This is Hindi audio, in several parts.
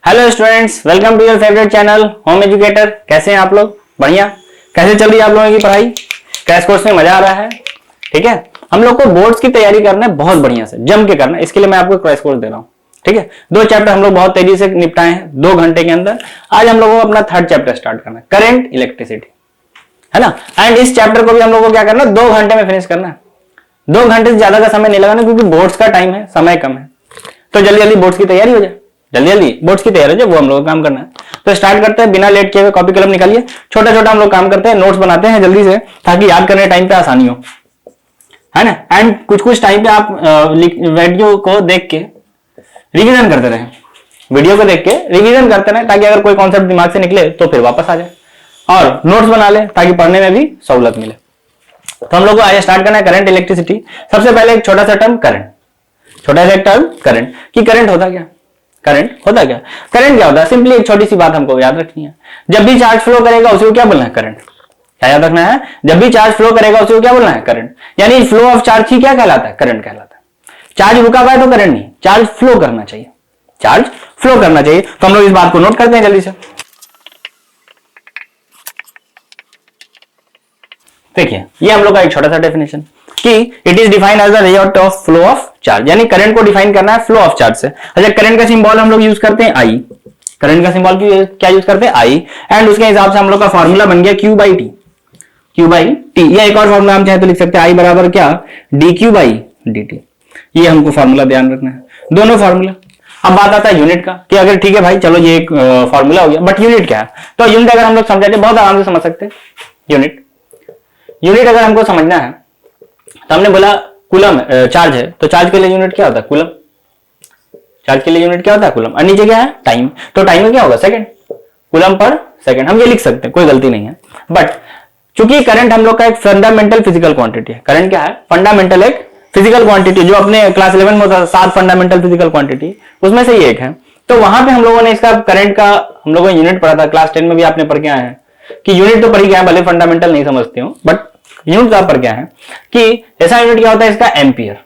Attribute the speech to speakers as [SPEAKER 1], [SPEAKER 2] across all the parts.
[SPEAKER 1] Hello students, welcome to your favourite channel Home Educator. कैसे हैं आप लोग? बढ़िया। कैसे चल रही है आप लोगों की पढ़ाई? क्रैश कोर्स में मजा आ रहा है? ठीक है। हम लोग को बोर्ड्स की तैयारी करना है, बहुत बढ़िया से जम के करना है। इसके लिए मैं आपको क्रैश कोर्स दे रहा हूँ। ठीक है। 2 चैप्टर हम लोग बहुत तेजी से निपटाए हैं 2 घंटे के अंदर। आज हम लोगों को अपना 3rd चैप्टर स्टार्ट करना है, करंट इलेक्ट्रिसिटी, है ना। एंड इस चैप्टर को भी हम लोग को क्या करना है, 2 घंटे में फिनिश करना है। 2 घंटे से ज्यादा का समय नहीं लगाना, क्योंकि बोर्ड्स का टाइम है, समय कम है। तो जल्दी जल्दी बोर्ड्स की तैयारी हो जाए, जल्दी जल्दी बोर्ड्स की तैयारी हो जाए, वो हम लोग को काम करना है। तो स्टार्ट करते हैं, बिना लेट किए हुए कॉपी कलम निकालिए। छोटा छोटा हम लोग काम करते हैं, नोट्स बनाते हैं जल्दी से, ताकि याद करने टाइम पे आसानी हो, है ना। एंड कुछ टाइम पे आप वीडियो को देख के रिवीजन करते रहें, वीडियो को देख के रिवीजन करते रहें, ताकि अगर कोई कॉन्सेप्ट दिमाग से निकले तो फिर वापस आ जाए। और नोट्स बना ले ताकि पढ़ने में भी सहूलत मिले। तो हम लोग को आज स्टार्ट करना है करंट इलेक्ट्रिसिटी। सबसे पहले एक छोटा सा टर्म करंट, छोटा सा टर्म करंट कि करंट होता क्या, करंट होता क्या, करंट क्या होता है। सिंपली एक छोटी सी बात हमको याद रखनी है, जब भी चार्ज फ्लो करेगा उसे क्या बोलना है, करंट। क्या याद रखना है, जब भी चार्ज फ्लो करेगा उसे क्या बोलना है, करंट। यानी फ्लो ऑफ चार्ज ही क्या कहलाता है, करंट कहलाता है। चार्ज रुका हुआ है तो करंट नहीं, चार्ज फ्लो करना चाहिए, चार्ज फ्लो करना चाहिए। तो हम लोग इस बात को नोट करते हैं जल्दी से। देखिए, ये हम लोग का एक छोटा सा डेफिनेशन कि it is defined as the rate of flow of charge, यानी करंट को डिफाइन करना है फ्लो ऑफ चार्ज से। अच्छा, करंट का सिंबल हम लोग यूज करते हैं आई, करंट का सिंबल क्या यूज करते हैं, आई। एंड उसके हिसाब से हम लोग का फॉर्मूला बन गया Q by T, Q by T. या एक और फॉर्मूला हम चाहे तो लिख सकते हैं, आई बराबर क्या, dQ बाई dt। ये हमको फॉर्मूला ध्यान रखना है, दोनों फॉर्मूला। अब बात आता है यूनिट का, कि अगर ठीक है भाई चलो ये एक फॉर्मूला हो गया, बट यूनिट क्या है। तो यूनिट अगर हम लोग समझाते बहुत आराम से समझ सकते हैं। यूनिट अगर हमको समझना है तो हमने बोला कूलम चार्ज है, तो चार्ज के लिए यूनिट क्या होता है, कूलम। चार्ज के लिए यूनिट क्या होता है, कूलम। और नीचे क्या है, टाइम। तो टाइम में क्या होगा, सेकंड, कूलम पर सेकंड। हम ये लिख सकते हैं, कोई गलती नहीं है। बट चूंकि करंट हम लोग का एक फंडामेंटल फिजिकल क्वांटिटी है, करंट क्या है, फंडामेंटल एक फिजिकल क्वांटिटी, जो अपने क्लास 11 में होता है 7 फंडामेंटल फिजिकल क्वांटिटी, उसमें से ये एक है। तो वहां पे हम लोगों ने इसका करंट का हम लोगों ने यूनिट पढ़ा था, क्लास 10 में भी आपने पढ़ के आए हैं कि यूनिट तो पढ़ी गया है, भले फंडामेंटल नहीं समझते हो, बट यूनिट का पर क्या है कि ऐसा यूनिट क्या होता है इसका, एम्पियर।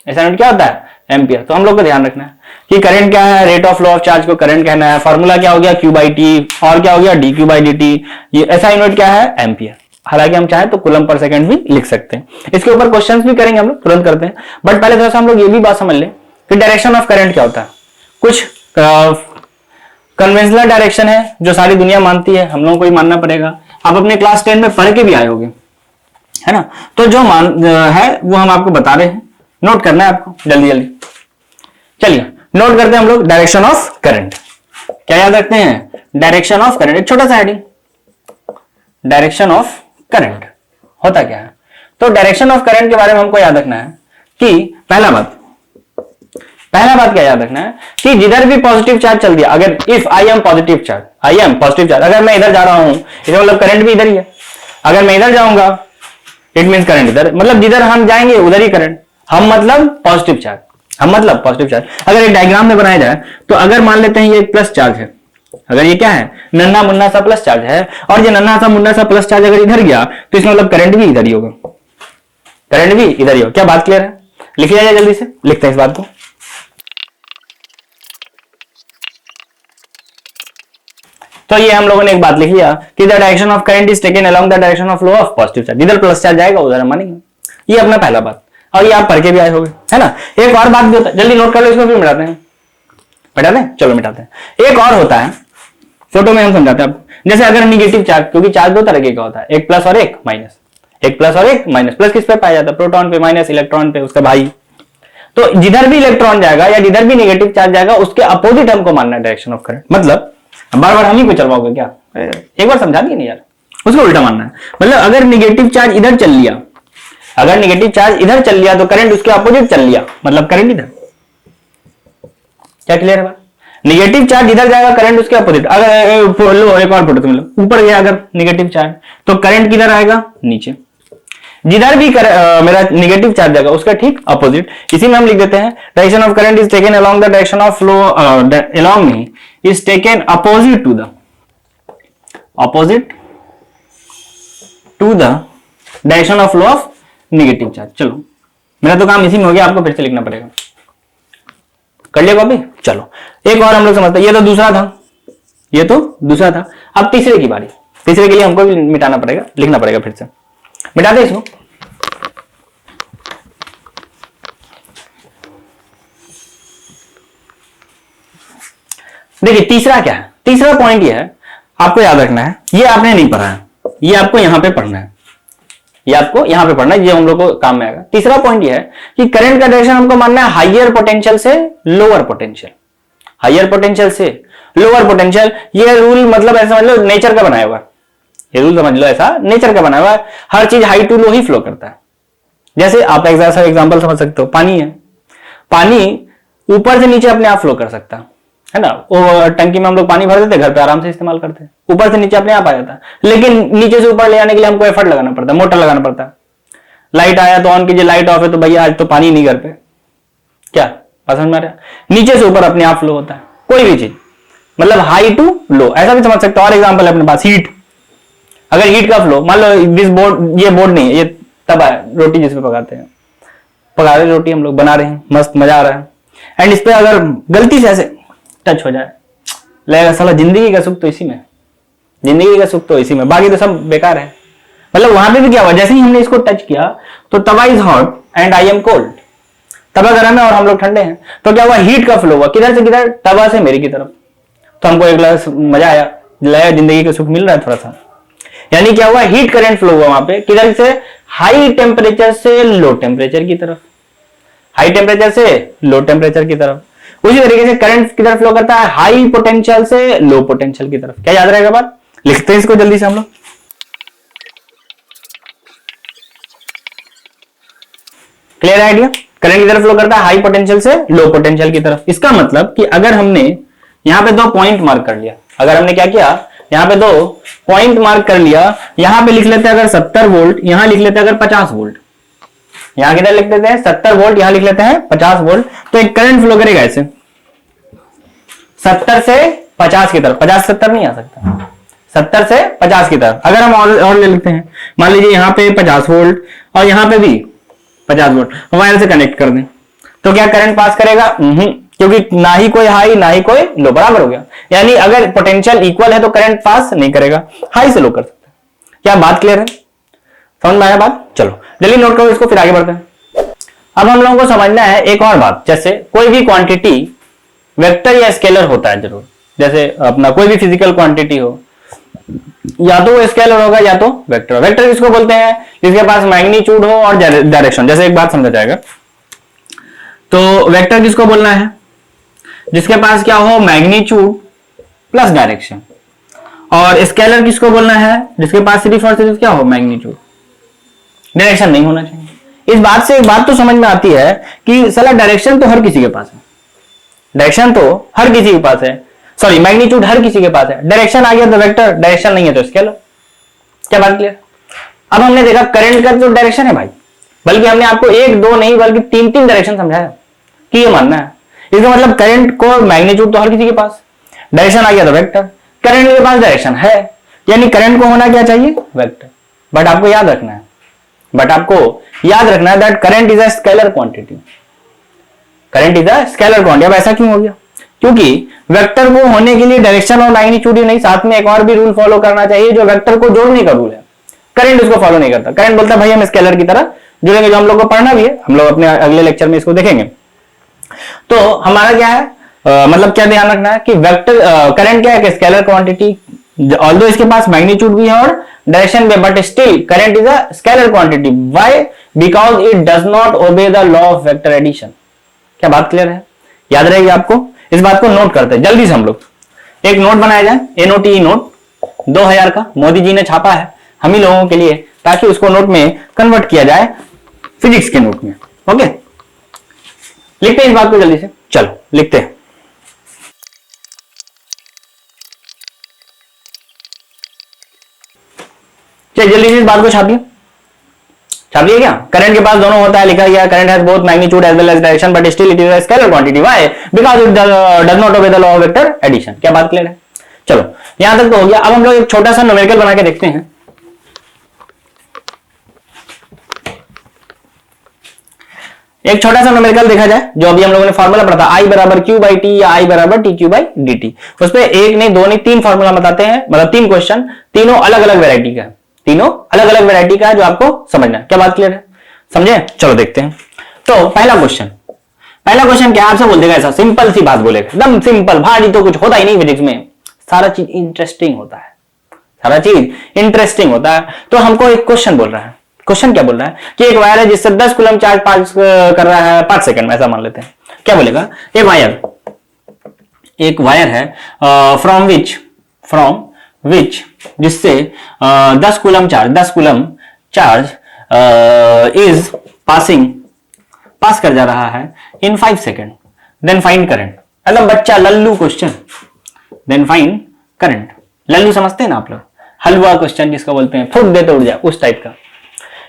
[SPEAKER 1] ऐसा यूनिट क्या होता है, एम्पियर। तो हम लोग को ध्यान रखना है कि करंट क्या है, rate of flow of charge को करंट कहना है। फॉर्मूला क्या हो गया, Q बाई टी, और क्या हो गया, dQ बाई dt। ये ऐसा यूनिट क्या है, एम्पियर। हालांकि हम चाहे तो कूलम पर सेकंड भी लिख सकते हैं। इसके ऊपर क्वेश्चंस भी करेंगे हम लोग, तुरंत करते हैं। बट पहले थोड़ा सा हम लोग ये भी बात समझ लें कि डायरेक्शन ऑफ करंट क्या होता है। कुछ कन्वेंशनल डायरेक्शन है जो सारी दुनिया मानती है, हम लोगों को ही मानना पड़ेगा। आप अपने क्लास 10 में पढ़ के भी आए होंगे, है ना। तो जो है वो हम आपको बता रहे हैं, नोट करना है आपको जल्दी जल्दी। चलिए नोट करते हैं हम लोग, डायरेक्शन ऑफ करंट। क्या याद रखते हैं, डायरेक्शन ऑफ करंट। एक छोटा सा हेडिंग, डायरेक्शन ऑफ करंट होता क्या है। तो डायरेक्शन ऑफ करंट के बारे में हमको याद रखना है कि पहला बात क्या याद रखना है कि जिधर भी पॉजिटिव चार्ज चल दिया, अगर if I am positive charge, अगर मैं इधर जा रहा हूं, इसका मतलब करंट भी इधर ही है। अगर मैं इधर जाऊंगा इट मीन करंट इधर, मतलब जिधर हम जाएंगे उधर ही करंट। हम मतलब पॉजिटिव चार्ज। अगर एक डायग्राम में बनाया जाए तो अगर मान लेते हैं ये एक प्लस चार्ज है, अगर ये क्या है, नन्हा मुन्ना सा प्लस चार्ज है, और ये नन्हा सा मुन्ना सा प्लस चार्ज अगर इधर गया तो इसका मतलब करंट भी इधर ही होगा, करंट भी इधर ही होगा। क्या बात क्लियर है? लिख लिया जाए, जल्दी से लिखते हैं इस बात को। तो ये हम लोगों ने एक बात लिख लिया कि the direction of current is taken along the direction of flow of positive charge. जिधर प्लस चार्ज जाएगा उधर हम मानेंगे। ये अपना पहला बात, और ये आप पढ़ के भी आए होंगे, है ना। एक और बात भी होता है, जल्दी नोट कर लो, इसको भी मिटाते हैं, चलो मिटाते हैं। एक और होता है, फोटो में हम समझाते हैं आपको। जैसे अगर निगेटिव चार्ज, क्योंकि चार्ज 2 तरह का होता है, एक प्लस और एक माइनस, एक प्लस और एक माइनस। प्लस किस पे पाया जाता है, प्रोटॉन पे, माइनस इलेक्ट्रॉन पे, उसका भाई। तो जिधर भी इलेक्ट्रॉन जाएगा या जिधर भी निगेटिव चार्ज जाएगा उसके अपोजिट हमको मानना है डायरेक्शन ऑफ करंट। मतलब बार बार हम ही को चलवाओगे क्या, एक बार समझा दिए नहीं यार, उसको उल्टा मानना है। मतलब अगर निगेटिव चार्ज इधर चल लिया, तो करंट उसके अपोजिट चल लिया, मतलब करंट इधर। क्या क्लियर है बात? निगेटिव चार्ज इधर जाएगा, करंट उसके अपोजिट। अगर लो एक और फोटो तुम लो, ऊपर गया अगर निगेटिव चार्ज तो करंट किधर आएगा, नीचे। जिधर भी मेरा निगेटिव चार्ज जाएगा उसका ठीक अपोजिट। इसी में हम लिख देते हैं direction of current is taken along the direction of flow, along नहीं, is taken opposite to the direction of flow of negative charge. चलो मेरा तो काम इसी में हो गया, आपको फिर से लिखना पड़ेगा। कर लिया कॉपी। चलो एक और हम लोग समझते हैं, ये तो दूसरा था, ये तो दूसरा था। अब तीसरे की बारी। तीसरे के लिए हमको भी मिटाना पड़ेगा, लिखना पड़ेगा फिर से। मिटा दे इसको। देखिए तीसरा क्या है, तीसरा पॉइंट ये है, आपको याद रखना है, ये आपने नहीं पढ़ा है, ये आपको यहां पे पढ़ना है, ये आपको यहां पे पढ़ना है, ये हम लोग को काम में आएगा। तीसरा पॉइंट ये है कि करंट का डायरेक्शन हमको मानना है हायर पोटेंशियल से लोअर पोटेंशियल, हायर पोटेंशियल से लोअर पोटेंशियल। ये रूल मतलब ऐसा समझ लो नेचर का बनाया हुआ, ये रूल समझ लो ऐसा नेचर का बनाया हुआ है, हर चीज हाई टू लो ही फ्लो करता है। जैसे आप एग्जांपल समझ सकते हो, पानी है, पानी ऊपर से नीचे अपने आप फ्लो कर सकता है ना, वो टंकी में हम लोग पानी भर देते, घर पे आराम से इस्तेमाल करते हैं, ऊपर से नीचे अपने आप आ जाता है। लेकिन नीचे से ऊपर ले जाने के लिए हमको एफर्ट लगाना पड़ता है, मोटर लगाना पड़ता है। लाइट आया तो ऑन कीजिए, लाइट ऑफ है तो भैया आज तो पानी नहीं घर पे, क्या समझ में आ रहा है? नीचे से ऊपर अपने आप फ्लो होता है कोई भी चीज, मतलब हाई टू लो, ऐसा भी समझ सकते हो। और एग्जांपल है अपने पास हीट, अगर हीट का फ्लो, मान लो दिस बोर्ड, ये बोर्ड नहीं है, ये तवा है, रोटी जिसपे पकाते हैं, पका रहे रोटी हम लोग बना रहे हैं, मस्त मजा आ रहा है, एंड इस पे अगर गलती से ऐसे टच हो जाए, लगेगा साला जिंदगी का सुख तो इसी में, जिंदगी का सुख तो इसी में, बाकी तो सब बेकार है। मतलब वहां पे भी क्या हुआ, जैसे ही हमने इसको टच किया तो tawa is hot and I am cold, तवा गर्म है और हम लोग ठंडे हैं, तो क्या हुआ, हीट का फ्लो हुआ, किधर से किधर, तवा से मेरी की तरफ, तो हमको एक ग्लास मजा आया, लगा जिंदगी का सुख मिल रहा है थोड़ा सा। यानी क्या हुआ, हीट करंट फ्लो हुआ वहां पे, किधर से, हाई टेम्परेचर से लो टेम्परेचर की तरफ, हाई टेम्परेचर से लो टेम्परेचर की तरफ। उसी तरीके से करंट किधर फ्लो करता है, हाई पोटेंशियल से लो पोटेंशियल की तरफ। क्या याद रहेगा बात, लिखते हैं इसको जल्दी से हम लोग। क्लियर आइडिया, करंट किधर फ्लो करता है, हाई पोटेंशियल से लो पोटेंशियल की तरफ। इसका मतलब कि अगर हमने यहां पे 2 पॉइंट मार्क कर लिया, अगर हमने क्या किया, यहां पे 2 पॉइंट मार्क कर लिया, यहां पे लिख लेते हैं अगर 70 वोल्ट, यहां लिख लेते हैं अगर 50 वोल्ट, यहां किधर लिख देते हैं 70 वोल्ट, यहां लिख लेते हैं 50 वोल्ट, तो एक करंट फ्लो करेगा ऐसे 70 से 50 की तरफ, 50 70 नहीं आ सकता, 70 से 50 की तरफ। अगर हम और ले लेते हैं, मान लीजिए यहां पे 50 वोल्ट और यहां पे भी 50 वोल्ट, वायर से कनेक्ट कर दें, तो क्या करंट पास करेगा, क्योंकि ना ही कोई हाई ना ही कोई लो, बराबर हो गया। यानी अगर पोटेंशियल इक्वल है तो करंट पास नहीं करेगा, हाई से लो कर सकते हैं। क्या बात क्लियर है, समझ में आया बात? चलो जल्दी नोट करो इसको, फिर आगे बढ़ते हैं। अब हम लोगों को समझना है एक और बात, जैसे कोई भी क्वांटिटी वेक्टर या स्केलर होता है जरूर, जैसे अपना कोई भी फिजिकल क्वांटिटी हो, या तो वो स्केलर होगा या तो वेक्टर। वेक्टर किसको बोलते हैं, जिसके पास मैग्नीट्यूड हो और डायरेक्शन। जैसे एक बात समझा जाएगा, तो वेक्टर किसको बोलना है, जिसके पास क्या हो, मैग्नीट्यूड प्लस डायरेक्शन। और स्केलर किसको बोलना है, जिसके पास सिर्फ और सिर्फ क्या हो, मैग्नीट्यूड, डायरेक्शन नहीं होना चाहिए। इस बात से एक बात तो समझ में आती है कि साला डायरेक्शन तो हर किसी के पास है, डायरेक्शन तो हर किसी के पास है, सॉरी मैग्नीट्यूड हर किसी के पास है, डायरेक्शन आ गया तो वेक्टर, डायरेक्शन नहीं है तो स्केलर। क्या बात क्लियर? अब हमने देखा करंट का जो डायरेक्शन है भाई, बल्कि हमने आपको 1 2 नहीं बल्कि 3 डायरेक्शन समझाया कि ये मानना है। इसका मतलब करंट को मैग्नीट्यूड तो हर किसी के पास, डायरेक्शन आ गया तो वेक्टर, करंट के पास डायरेक्शन है, यानी करंट को होना क्या चाहिए, वेक्टर। बट आपको याद रखना है, that current is a scalar quantity, current is a scalar quantity. अब ऐसा क्यों हो गया, क्योंकि वेक्टर को होने के लिए डायरेक्शन और मैग्नीट्यूड ही नहीं, साथ में एक और भी रूल फॉलो करना चाहिए जो वेक्टर को जोड़ने का रूल है। करंट उसको फॉलो नहीं करता, करंट बोलता है भाई हम स्केलर की तरह जुड़ेंगे, जो हम लोग को पढ़ना भी है, हम लोग अपने अगले लेक्चर में इसको देखेंगे। तो हमारा क्या है, मतलब क्या ध्यान रखना है कि वेक्टर करंट क्या है, स्केलर क्वांटिटी, ऑल्दो इसके पास मैग्नीट्यूड भी है और डायरेक्शन भी, but still current is a scalar quantity. Why? Because it does not obey the law of vector addition. क्या बात क्लियर है, याद रहेगी आपको? इस बात को नोट करते हैं जल्दी से हम लोग, एक नोट बनाया जाए, एनओटी नोट 2000 का मोदी जी ने छापा है हम ही लोगों के लिए, ताकि उसको नोट में कन्वर्ट किया जाए फिजिक्स के नोट में। ओके, लिखते हैं इस बात को जल्दी से, चलो लिखते हैं। चलिए जल्दी से इस बात को छापिए, छापिए। क्या करंट के पास दोनों होता है, लिखा गया current has both magnitude as well as direction but still it is a scalar quantity. Why? Because it does not obey the law of vector addition. क्या बात क्लियर है? चलो यहां तक तो हो गया। अब हम लोग एक छोटा सा न्यूमेरिकल बना के देखते हैं। एक छोटा सा न्यूमेरिकल देखा जाए, जो अभी हम लोगों ने फॉर्मूला पढ़ा था, आई बराबर क्यू बाई टी या आई बराबर T Q by D T. उस पर एक नहीं, दो नहीं, तीन फॉर्मूला बताते हैं, मतलब तीन क्वेश्चन, तीनों अलग अलग वेरायटी का, तीनों अलग अलग वेरायटी का है, जो आपको समझना है। क्या बात क्लियर है? समझे? चलो देखते हैं। तो पहला क्वेश्चन क्या आपसे बोल देगा, ऐसा सिंपल सी बात बोलेगा, एकदम सिंपल, भारी तो कुछ होता ही नहीं फिजिक्स में, सारा चीज इंटरेस्टिंग होता है, सारा चीज इंटरेस्टिंग होता है। तो हमको एक क्वेश्चन बोल रहा है, क्वेश्चन क्या बोल रहा है कि एक वायर है जिससे 10 कूलम चार्ज पास कर रहा है 5 सेकंड में, ऐसा मान लेते हैं। क्या बोलेगा? एक वायर है फ्रॉम विच जिससे 10 कूलम चार्ज इज पास कर जा रहा है in 5 second, then find current. मतलब बच्चा लल्लू क्वेश्चन, देन फाइंड करंट। लल्लू समझते हैं ना आप लोग, हलवा क्वेश्चन जिसको बोलते हैं, फूक दे तो उड़ जाए, उस टाइप का।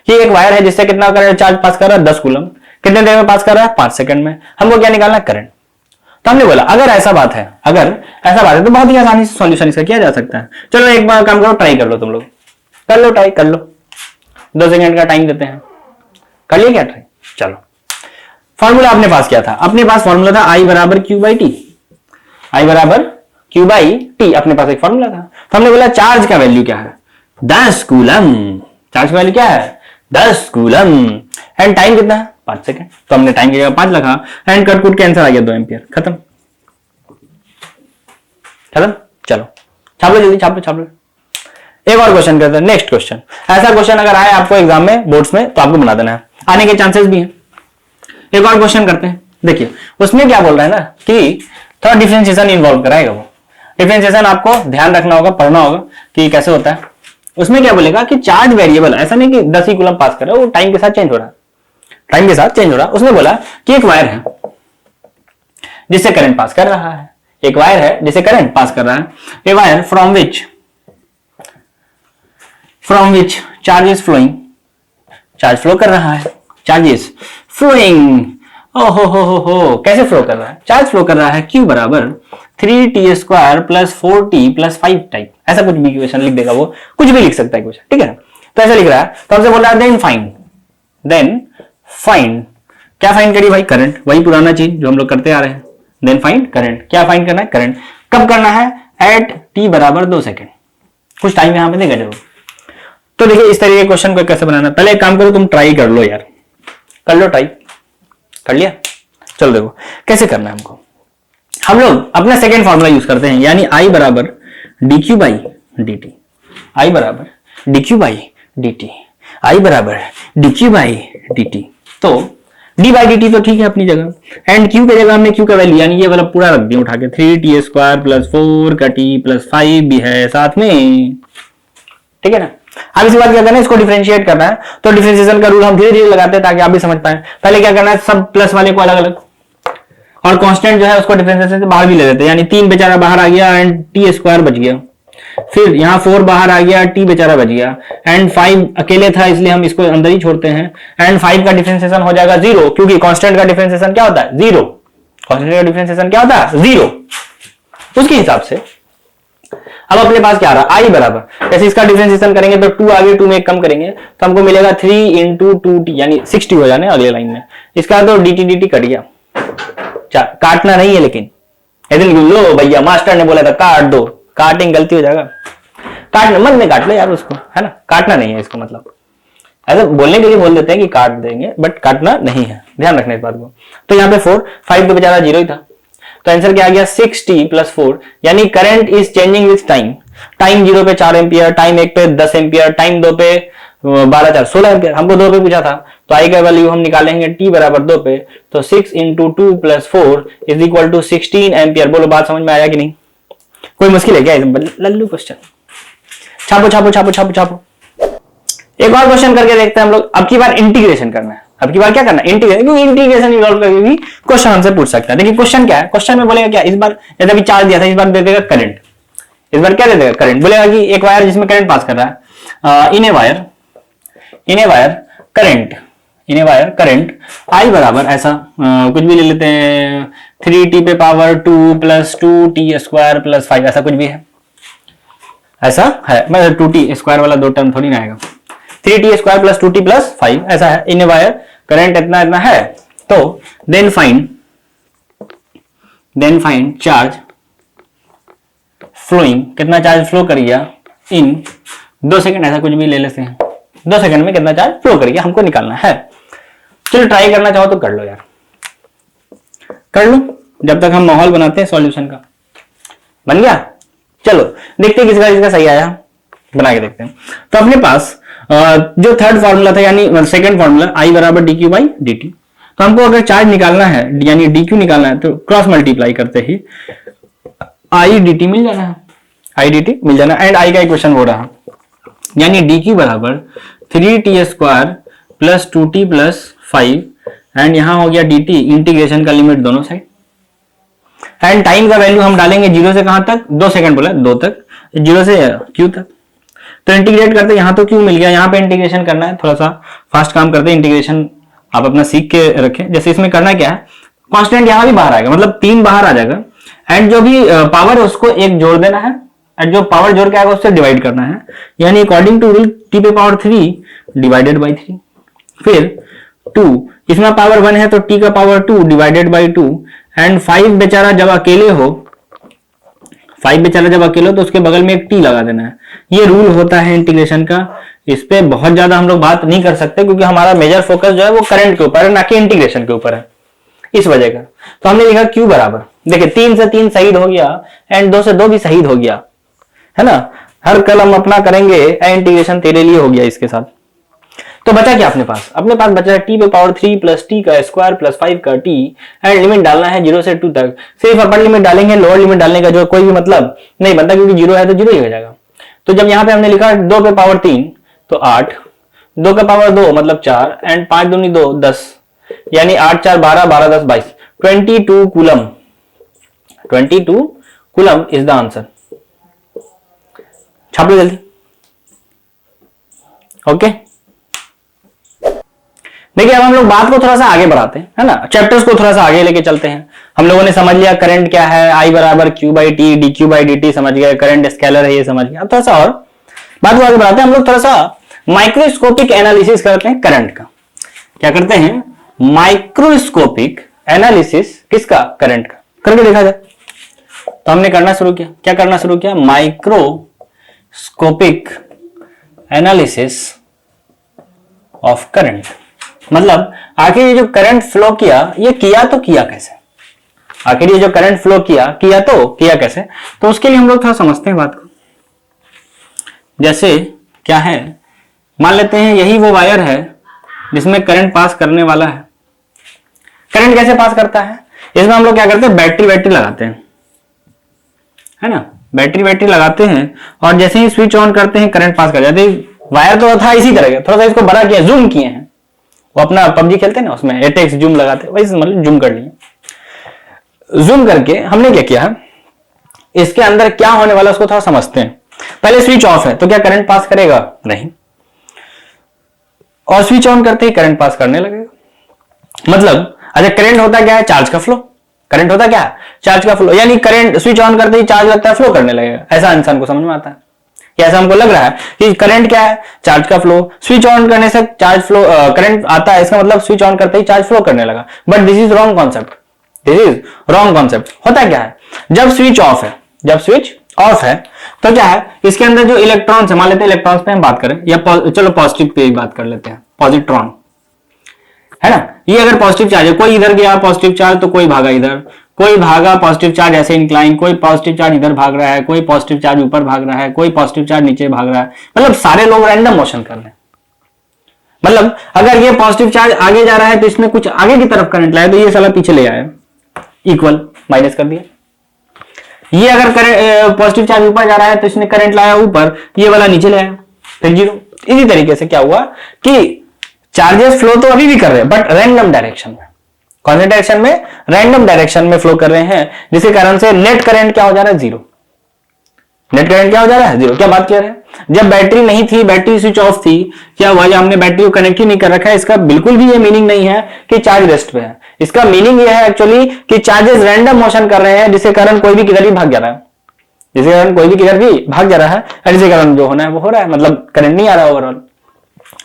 [SPEAKER 1] ये एक वायर है जिससे कितना करंट चार्ज पास कर रहा है 10 कूलम, कितने देर में पास कर रहा है 5 सेकंड में। हमको क्या निकालना है? करंट। तो हमने बोला अगर ऐसा बात है तो बहुत ही आसानी से सॉल्यूशन इसका किया जा सकता है। चलो एक बार काम करो, ट्राई कर लो, तुम लोग ट्राई कर लो, 2 सेकंड का टाइम देते हैं। कर लिया क्या ट्राई? चलो, फॉर्मूला आपने पास किया था, अपने पास फॉर्मूला था आई बराबर क्यू बाई टी, आई बराबर क्यू बाई टी, अपने पास एक फॉर्मूला था। तो हमने बोला चार्ज का वैल्यू क्या है? 10 कूलम। चार्ज का वैल्यू क्या है? 10 कूलम। एंड टाइम कितना है? 5 सेकंड। तो हमने टाइम की जगह 5 लिखा, एंड कट कुट के आंसर आ गया 2 एम्पियर। खत्म। चलो छाप लो, जल्दी छाप लो। एक और क्वेश्चन करते हैं, नेक्स्ट क्वेश्चन। ऐसा क्वेश्चन अगर आए आपको एग्जाम में, बोर्ड्स में, तो आपको बना देना है, आने के चांसेस भी हैं। एक और क्वेश्चन करते हैं, देखिए उसमें क्या बोल रहा है ना कि थोड़ा डिफरेंशिएशन इन्वॉल्व कराएगा वो। डिफरेंशिएशन आपको ध्यान रखना होगा, पढ़ना होगा कि कैसे होता है। उसमें क्या बोलेगा कि चार्ज वेरिएबल, ऐसा नहीं कि 10 ही कूलम पास कर रहा है, वो टाइम के साथ चेंज हो रहा है, उसने बोला कि एक वायर है जिससे करंट पास कर रहा है, a wire from which charge is flowing, charge flow कर रहा है, चार्ज इज फ्लोइंग। हो कैसे फ्लो कर रहा है? चार्ज फ्लो कर रहा है Q बराबर 3t square plus 4t plus 5 type, ऐसा कुछ भी इक्वेशन लिख देगा वो, कुछ भी लिख सकता है क्वेश्चन, ठीक है। तो ऐसा लिख रहा है, तो हमसे बोल रहा है देन फाइंड, क्या फाइंड करिए भाई? करंट, वही पुराना चीज जो हम लोग करते आ रहे हैं। देन फाइंड करंट, क्या फाइंड करना है? करंट। कब करना है? एट t बराबर 2 सेकंड, कुछ टाइम यहां पे देगा जरूर। तो देखिए इस तरीके के क्वेश्चन को कैसे बनाना। पहले एक काम करो, तुम ट्राई कर लो यार, कर लो, ट्राई कर लिया। चलो देखो कैसे करना है हमको। हम लोग अपना सेकेंड फॉर्मूला यूज करते हैं, यानी आई बराबर D Q by D T, I बराबर D Q by D T, I बराबर D Q by D T. तो डी बाई डी टी तो ठीक है अपनी जगह, एंड क्यू की जगह हमने क्यू का वैल्यू यानी ये वाला पूरा रख दिया उठा के, 3t स्क्वायर प्लस 4 का t प्लस 5 भी है साथ में, ठीक है ना। अब इसी बात क्या करना है, इसको डिफरेंशिएट करना है। तो डिफरेंशिएशन का रूल हम धीरे धीरे लगाते हैं ताकि आप भी समझ पाए। पहले क्या करना है, सब प्लस वाले को अलग अलग, और कांस्टेंट जो है उसको डिफरेंशिएशन से बाहर भी ले लेते हैं, यानी 3 बेचारा बाहर आ गया एंड t स्क्वायर बच गया। फिर यहाँ 4 बाहर आ गया, t बेचारा बच गया, एंड 5 अकेले था इसलिए हम इसको अंदर ही छोड़ते हैं, एंड 5 का डिफरेंशिएशन हो जाएगा 0, क्योंकि कांस्टेंट का डिफरेंशिएशन क्या होता है? 0। कांस्टेंट का डिफरेंशिएशन क्या होता है? 0। उसके हिसाब से अब अपने पास क्या आ रहा है? आई बराबर, जैसे इसका डिफरेंशिएशन करेंगे तो 2 आगे, 2 में एक कम करेंगे तो हमको मिलेगा 3 इंटू 2t, यानी 60 हो जाने अगले लाइन में। इसका तो dt कट गया, काटना नहीं है, लेकिन लो भैया मास्टर ने बोला था काट दो, काटेंगे गलती हो जाएगा, काटना मन में काट लो यार उसको, है ना, काटना नहीं है इसको, मतलब ऐसा बोलने के लिए बोल देते हैं कि काट देंगे, बट काटना नहीं है, ध्यान रखना इस बात को। तो यहाँ पे 4, 5 तो बेचारा 0 ही था, तो आंसर क्या आ गया? 6t प्लस 4, यानी current is changing with time. Time 0 पे 4 एम्पियर, टाइम 1 पे 10 एम्पियर, टाइम 2 पे 12 4 16 एम्पियर। हमको 2 पे पूछा था, तो आई का वैल्यू हम निकालेंगे t बराबर 2 पे, तो 6 into 2 plus 4 is equal to 16 ampere. बोलो बात समझ में आया कि नहीं? कोई मुश्किल है क्या? लल्लू क्वेश्चन। छापो छापो छापो छापो छापो। एक और क्वेश्चन करके देखते हैं हम लोग। अब की बार इंटीग्रेशन करना है, अब की बार क्या करना है? इंटीग्रेशन, क्योंकि इंटीग्रेशन इन्वॉल्व करके भी क्वेश्चन हमसे पूछ सकता है। देखिए क्वेश्चन क्या है, क्वेश्चन में बोलेगा क्या, इस बार जैसे अभी चार्ज दिया था, इस बार दे देगा करंट। इस बार क्या दे देगा? करंट। बोलेगा कि एक वायर जिसमें करंट पास कर रहा है, इन ए वायर करंट आई बराबर ऐसा कुछ भी ले लेते हैं, 3t पे power 2 plus 2t square plus 5, ऐसा कुछ भी है, ऐसा है। मतलब 2t स्क्वायर वाला 2 टर्म थोड़ी ना आएगा, 3t square plus 2t plus 5 ऐसा है। इन वायर करंट इतना इतना है, तो देन फाइंड चार्ज फ्लोइंग, कितना चार्ज फ्लो कर गया इन 2 सेकंड, ऐसा कुछ भी ले लेते हैं, 2 सेकंड में कितना चार्ज फ्लो कर गया हमको निकालना है। चलो ट्राई करना चाहो तो कर लो यार, कर लो, जब तक हम माहौल बनाते हैं सॉल्यूशन का। बन गया? चलो देखते हैं किसका सही आया, बना के देखते हैं। तो अपने पास जो थर्ड फॉर्मूला था यानी सेकंड फॉर्मूला I बराबर dq बाई dt, तो हमको अगर चार्ज निकालना है यानी dq निकालना है तो क्रॉस मल्टीप्लाई करते ही I dt मिल जाना है, I dt मिल जाना, एंड I का इक्वेशन हो रहा यानी dq बराबर 3t square plus 2t plus 5 and यहां हो गया dt, इंटीग्रेशन का लिमिट दोनों साइड, एंड टाइम का वैल्यू हम डालेंगे 0 से कहां तक, 2 सेकंड बोला, 2 तक, 0 से q तक। तो इंटीग्रेट करते यहां तो q मिल गया, यहां पे इंटीग्रेशन करना है, थोड़ा सा फास्ट काम करते हैं, इंटीग्रेशन आप अपना सीख के रखें। जैसे इसमें करना क्या है, कांस्टेंट यहां भी बाहर आएगा, मतलब 3 बाहर आ जाएगा, एंड जो भी पावर है उसको 1 जोड़ देना है, एंड जो पावर जोड़ के आएगा उससे डिवाइड करना है, यानी अकॉर्डिंग टू रूल t पे पावर 3 डिवाइडेड बाई 3, फिर 2, इसमें पावर 1 है तो t का पावर 2 डिवाइडेड बाई 2, एंड 5 बेचारा जब अकेले हो, 5 बेचारा जब अकेले हो तो उसके बगल में एक t लगा देना है। ये रूल होता है इंटीग्रेशन का, इस पे बहुत ज्यादा हम लोग बात नहीं कर सकते क्योंकि हमारा मेजर फोकस जो है वो करंट के ऊपर है, ना कि इंटीग्रेशन के ऊपर है, इस वजह का। तो हमने लिखा q बराबर, देखिए 3 से 3 शहीद हो गया एंड 2 से 2 भी शहीद हो गया, है ना, हर कलम अपना करेंगे, इंटीग्रेशन तेरे लिए हो गया इसके साथ। तो बचा क्या अपने पास बचा है t पे पावर 3 प्लस t का स्क्वायर प्लस 5 का t, एंड लिमिट डालना है 0 से 2 तक। सिर्फ अपर लिमिट डालेंगे, लोअर लिमिट डालने का जो कोई भी मतलब नहीं बनता क्योंकि 0 है तो 0 ही हो जाएगा। तो जब यहाँ पे हमने लिखा 2 पे पावर 3 तो 8, 2 का पावर 2 मतलब 4, एंड 5 दूनी 2 10, यानी 8 4 12 12 10 22, 22 coulomb, 22 coulomb is the answer. छाप लो जल्दी। ओके, देखिए अब हम लोग बात को थोड़ा सा आगे बढ़ाते हैं, है ना, चैप्टर्स को थोड़ा सा आगे लेके चलते हैं। हम लोगों ने समझ लिया करंट क्या है, I बराबर q by T, dq by dt समझ गए, करंट स्केलर है ये समझ गया। अब थोड़ा सा और बात को आगे बढ़ाते हैं, हम लोग थोड़ा सा माइक्रोस्कोपिक एनालिसिस करते हैं करंट का। क्या करते हैं? माइक्रोस्कोपिक एनालिसिस किसका? करंट का, करके देखा जाए। तो हमने करना शुरू किया, क्या करना शुरू किया? माइक्रोस्कोपिक एनालिसिस ऑफ करंट, मतलब आखिर ये जो करंट फ्लो किया ये किया तो किया कैसे, आखिर ये जो करंट फ्लो किया तो किया कैसे। तो उसके लिए हम लोग थोड़ा समझते हैं बात को। जैसे क्या है, मान लेते हैं यही वो वायर है जिसमें करंट पास करने वाला है। करंट कैसे पास करता है? इसमें हम लोग क्या करते हैं, बैटरी लगाते हैं, है ना, बैटरी लगाते हैं, और जैसे ही स्विच ऑन करते हैं करंट पास कर जाते हैं। वायर तो था इसी तरह का, थोड़ा सा इसको बड़ा किया, जूम किए हैं, वो अपना पबजी खेलते हैं ना उसमें एटेक्स जूम लगाते हैं, वैसे मतलब जूम कर लिए। जूम करके हमने क्या किया, इसके अंदर क्या होने वाला उसको थोड़ा समझते हैं। पहले स्विच ऑफ है तो क्या करंट पास करेगा? नहीं, और स्विच ऑन करते ही करंट पास करने लगेगा। मतलब अच्छा, करंट होता क्या है? चार्ज का फ्लो। करंट होता क्या है? चार्ज का फ्लो, यानी करंट स्विच ऑन करते ही चार्ज लगता है, फ्लो करने लगेगा। ऐसा इंसान को समझ में आता है, ऐसा हमको लग रहा है कि करंट क्या है? चार्ज का फ्लो। स्विच ऑन करने से चार्ज फ्लो, करंट आता है, इसका मतलब स्विच ऑन करते ही चार्ज फ्लो करने लगा। But this is wrong concept, this is wrong concept. होता क्या है, जब स्विच ऑफ है, तो क्या है, इसके अंदर जो इलेक्ट्रॉन्स है, मान लेते हैं इलेक्ट्रॉन्स पे हम बात करें, या चलो पॉजिटिव पे बात कर लेते हैं, पॉजिट्रॉन, है ना। ये अगर पॉजिटिव चार्ज है, कोई इधर गया पॉजिटिव चार्ज तो कोई भागा इधर, कोई भागा पॉजिटिव चार्ज ऐसे इंक्लाइन, कोई पॉजिटिव चार्ज इधर भाग रहा है, कोई पॉजिटिव चार्ज ऊपर भाग रहा है, कोई पॉजिटिव चार्ज नीचे भाग रहा है, मतलब सारे लोग रैंडम मोशन कर रहे हैं। मतलब अगर ये पॉजिटिव चार्ज आगे जा रहा है तो इसमें कुछ आगे की तरफ करंट लाया तो ये साला पीछे ले आया, इक्वल, माइनस कर दिया। ये अगर पॉजिटिव चार्ज ऊपर जा रहा है तो इसने करंट लाया ऊपर, ये वाला नीचे ले आया, फिर जीरो। इसी तरीके से क्या हुआ कि चार्जेस फ्लो तो अभी भी कर रहे हैं बट रैंडम डायरेक्शन में, कौन से डायरेक्शन में? रैंडम डायरेक्शन में फ्लो कर रहे हैं, जिसके कारण से नेट करंट क्या हो जा रहा है? जीरो। नेट करंट क्या हो जा रहा है? जीरो। क्या बात कर रहे हैं? जब बैटरी नहीं थी, बैटरी स्विच ऑफ थी, क्या हुआ? हमने बैटरी को कनेक्ट ही नहीं कर रखा है, इसका बिल्कुल भी ये मीनिंग नहीं है कि चार्ज रेस्ट पे है। इसका मीनिंग ये है एक्चुअली कि चार्जेस रैंडम मोशन कर रहे हैं, जिसके कारण कोई भी किधर भी भाग जा रहा है, जिसके कारण कोई भी किधर भी भाग जा रहा है, और जिसके कारण जो होना है वो हो रहा है, मतलब करंट नहीं आ रहा ओवरऑल।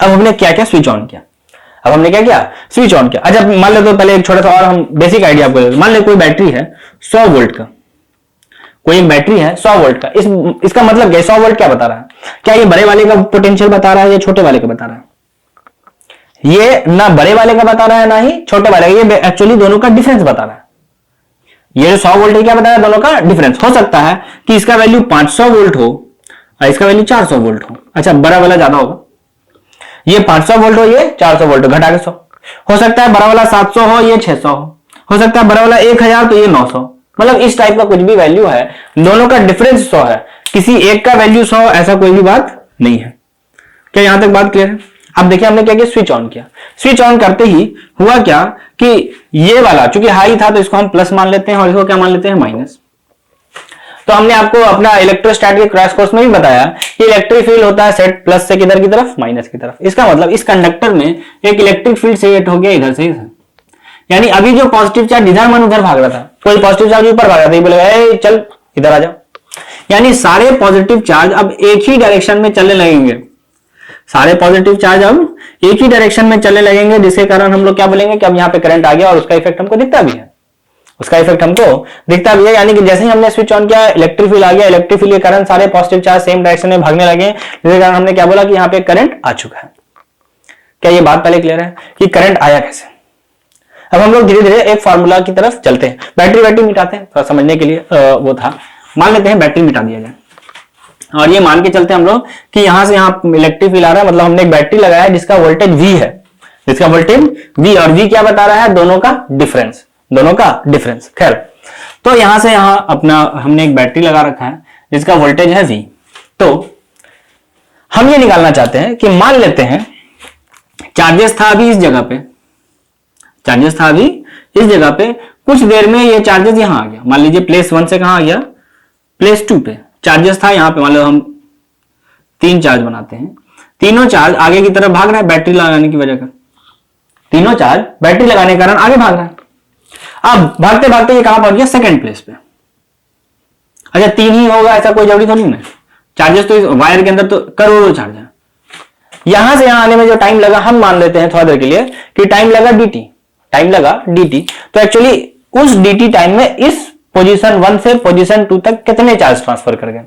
[SPEAKER 1] अब हमने क्या क्या स्विच ऑन किया। अब हमने क्या किया, स्विच ऑन किया। अच्छा मान लो, तो पहले एक छोटा सा और हम बेसिक आइडिया आपको देते हैं। मान लो कोई बैटरी है 100 वोल्ट का, कोई एक बैटरी है 100 वोल्ट का। इसका मतलब क्या, 100 वोल्ट क्या बता रहा है? क्या ये बड़े वाले का पोटेंशियल बता रहा है या छोटे वाले का बता रहा है? ये ना बड़े वाले का बता रहा है ना ही छोटे वाले का, ये एक्चुअली दोनों का डिफरेंस बता रहा है। ये जो 100 वोल्ट है क्या बता रहा है? दोनों का डिफरेंस। हो सकता है कि इसका वैल्यू 500 वोल्ट हो और इसका वैल्यू 400 वोल्ट हो। अच्छा बड़ा वाला ज्यादा होगा, ये 500 वोल्ट हो, ये 400 वोल्ट हो, घटा के 100। हो सकता है बड़ा वाला 700 हो, ये 600 हो सकता है बड़ा वाला 1000 तो ये 900। मतलब इस टाइप का कुछ भी वैल्यू है, दोनों का डिफरेंस 100 है, किसी एक का वैल्यू 100 ऐसा कोई भी बात नहीं है। क्या यहां तक बात क्लियर है? अब देखिए हमने क्या किया, स्विच ऑन किया। स्विच ऑन करते ही हुआ क्या कि ये वाला चूंकि हाई था तो इसको हम प्लस मान लेते हैं और इसको क्या मान लेते हैं, माइनस। तो हमने आपको अपना इलेक्ट्रोस्टैट के क्रैश कोर्स में भी बताया कि इलेक्ट्रिक फील्ड होता है सेट प्लस से किधर की तरफ, माइनस की तरफ। इसका मतलब इस कंडक्टर में एक इलेक्ट्रिक फील्ड सेट हो गया इधर से इधर। यानी अभी जो पॉजिटिव चार्ज इधर मन उधर भाग रहा था, कोई पॉजिटिव चार्ज ऊपर भाग रहा था, ये बोलेगा चल इधर आ जाओ। यानी सारे पॉजिटिव चार्ज अब एक ही डायरेक्शन में चलने लगेंगे, सारे पॉजिटिव चार्ज अब एक ही डायरेक्शन में चलने लगेंगे, जिसके कारण हम लोग क्या बोलेंगे कि अब यहाँ पे करंट आ गया और उसका इफेक्ट हमको दिखता भी है, उसका इफेक्ट हमको दिखता भी है। यानी कि जैसे ही हमने स्विच ऑन किया इलेक्ट्रिक फील्ड आ गया, इलेक्ट्रिक फील्ड के कारण सारे पॉजिटिव चार्ज सेम डायरेक्शन में भागने लगे, जिसके कारण हमने क्या बोला कि यहाँ पे करंट आ चुका है। क्या ये बात पहले क्लियर है कि करंट आया कैसे? अब हम लोग धीरे धीरे एक फॉर्मूला की तरफ चलते हैं। बैटरी मिटाते हैं, थोड़ा समझने के लिए वो था। मान लेते हैं बैटरी मिटा दिया जाए और ये मान के चलते हैं हम लोग कि यहां से यहां इलेक्ट्रिक फील्ड आ रहा है, मतलब हमने एक बैटरी लगाया है जिसका वोल्टेज V है, जिसका वोल्टेज V, और V क्या बता रहा है, दोनों का डिफरेंस, दोनों का डिफरेंस। खैर तो यहां से यहां अपना हमने एक बैटरी लगा रखा है जिसका वोल्टेज है V। तो हम ये निकालना चाहते हैं कि मान लेते हैं चार्जेस था अभी इस जगह पे, चार्जेस था अभी इस जगह पे, कुछ देर में ये चार्जेस यहां आ गया। मान लीजिए प्लेस 1 से कहां आ गया, प्लेस 2 पे चार्जेस था यहां पे। मान लो हम 3 चार्ज बनाते हैं, तीनों चार्ज आगे की तरफ भाग रहा है बैटरी लगाने की वजह कर, तीनों चार्ज बैटरी लगाने के कारण आगे भाग रहा है। अब भागते भागते ये कहां पहुंच गया, सेकंड प्लेस पे। अच्छा 3 ही होगा ऐसा कोई जरूरी थोड़ी ना, चार्जेस तो इस वायर के अंदर तो करोड़ों चार्ज है। यहां से यहां आने में जो टाइम लगा हम मान लेते हैं थोड़ा देर के लिए कि टाइम लगा dt, टाइम लगा dt। तो एक्चुअली उस dt टाइम में इस पोजीशन 1 से पोजीशन 2 तक कितने चार्ज ट्रांसफर कर गए।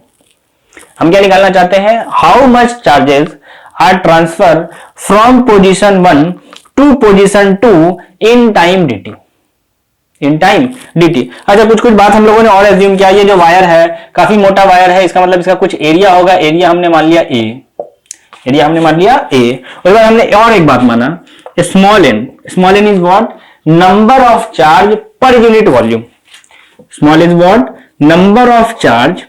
[SPEAKER 1] हम क्या निकालना चाहते हैं, how much charges are transfer from position 1 to position 2 in time dt, in time dt। अच्छा कुछ बात हम लोगों ने और एज्यूम किया, ये जो वायर है काफी मोटा वायर है, इसका मतलब इसका कुछ एरिया होगा, एरिया हमने मान लिया a, एरिया हमने मान लिया a। उसके बाद हमने और एक बात माना, small n, small n is what, number of charge per unit volume, small is what, number of charge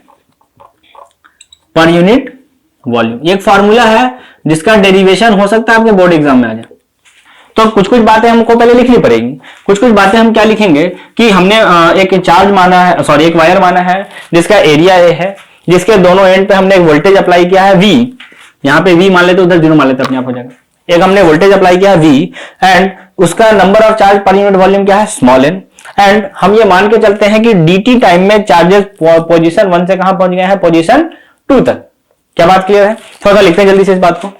[SPEAKER 1] per unit volume. ये एक फार्मूला है जिसका डेरिवेशन हो सकता है आपके बोर्ड एग्जाम में आ जाए। तो कुछ बातें हमको पहले लिखनी पड़ेगी। कुछ बातें हम क्या लिखेंगे कि हमने एक चार्ज माना है, सॉरी एक वायर माना है जिसका एरिया ए है, जिसके दोनों एंड पे हमने एक वोल्टेज अप्लाई किया है V, यहाँ पे V मान लेते उधर 0 मान लेते अपने आप हो जाएगा। एक हमने वोल्टेज अप्लाई किया V एंड उसका number of charge per unit volume क्या है, स्मॉल n। एंड हम ये मान के चलते हैं कि dt टाइम में चार्जेस पोजीशन 1 से कहां पहुंच गए हैं, पोजीशन 2 तक। क्या बात क्लियर है? थोड़ा सा लिखते हैं जल्दी से इस बात को।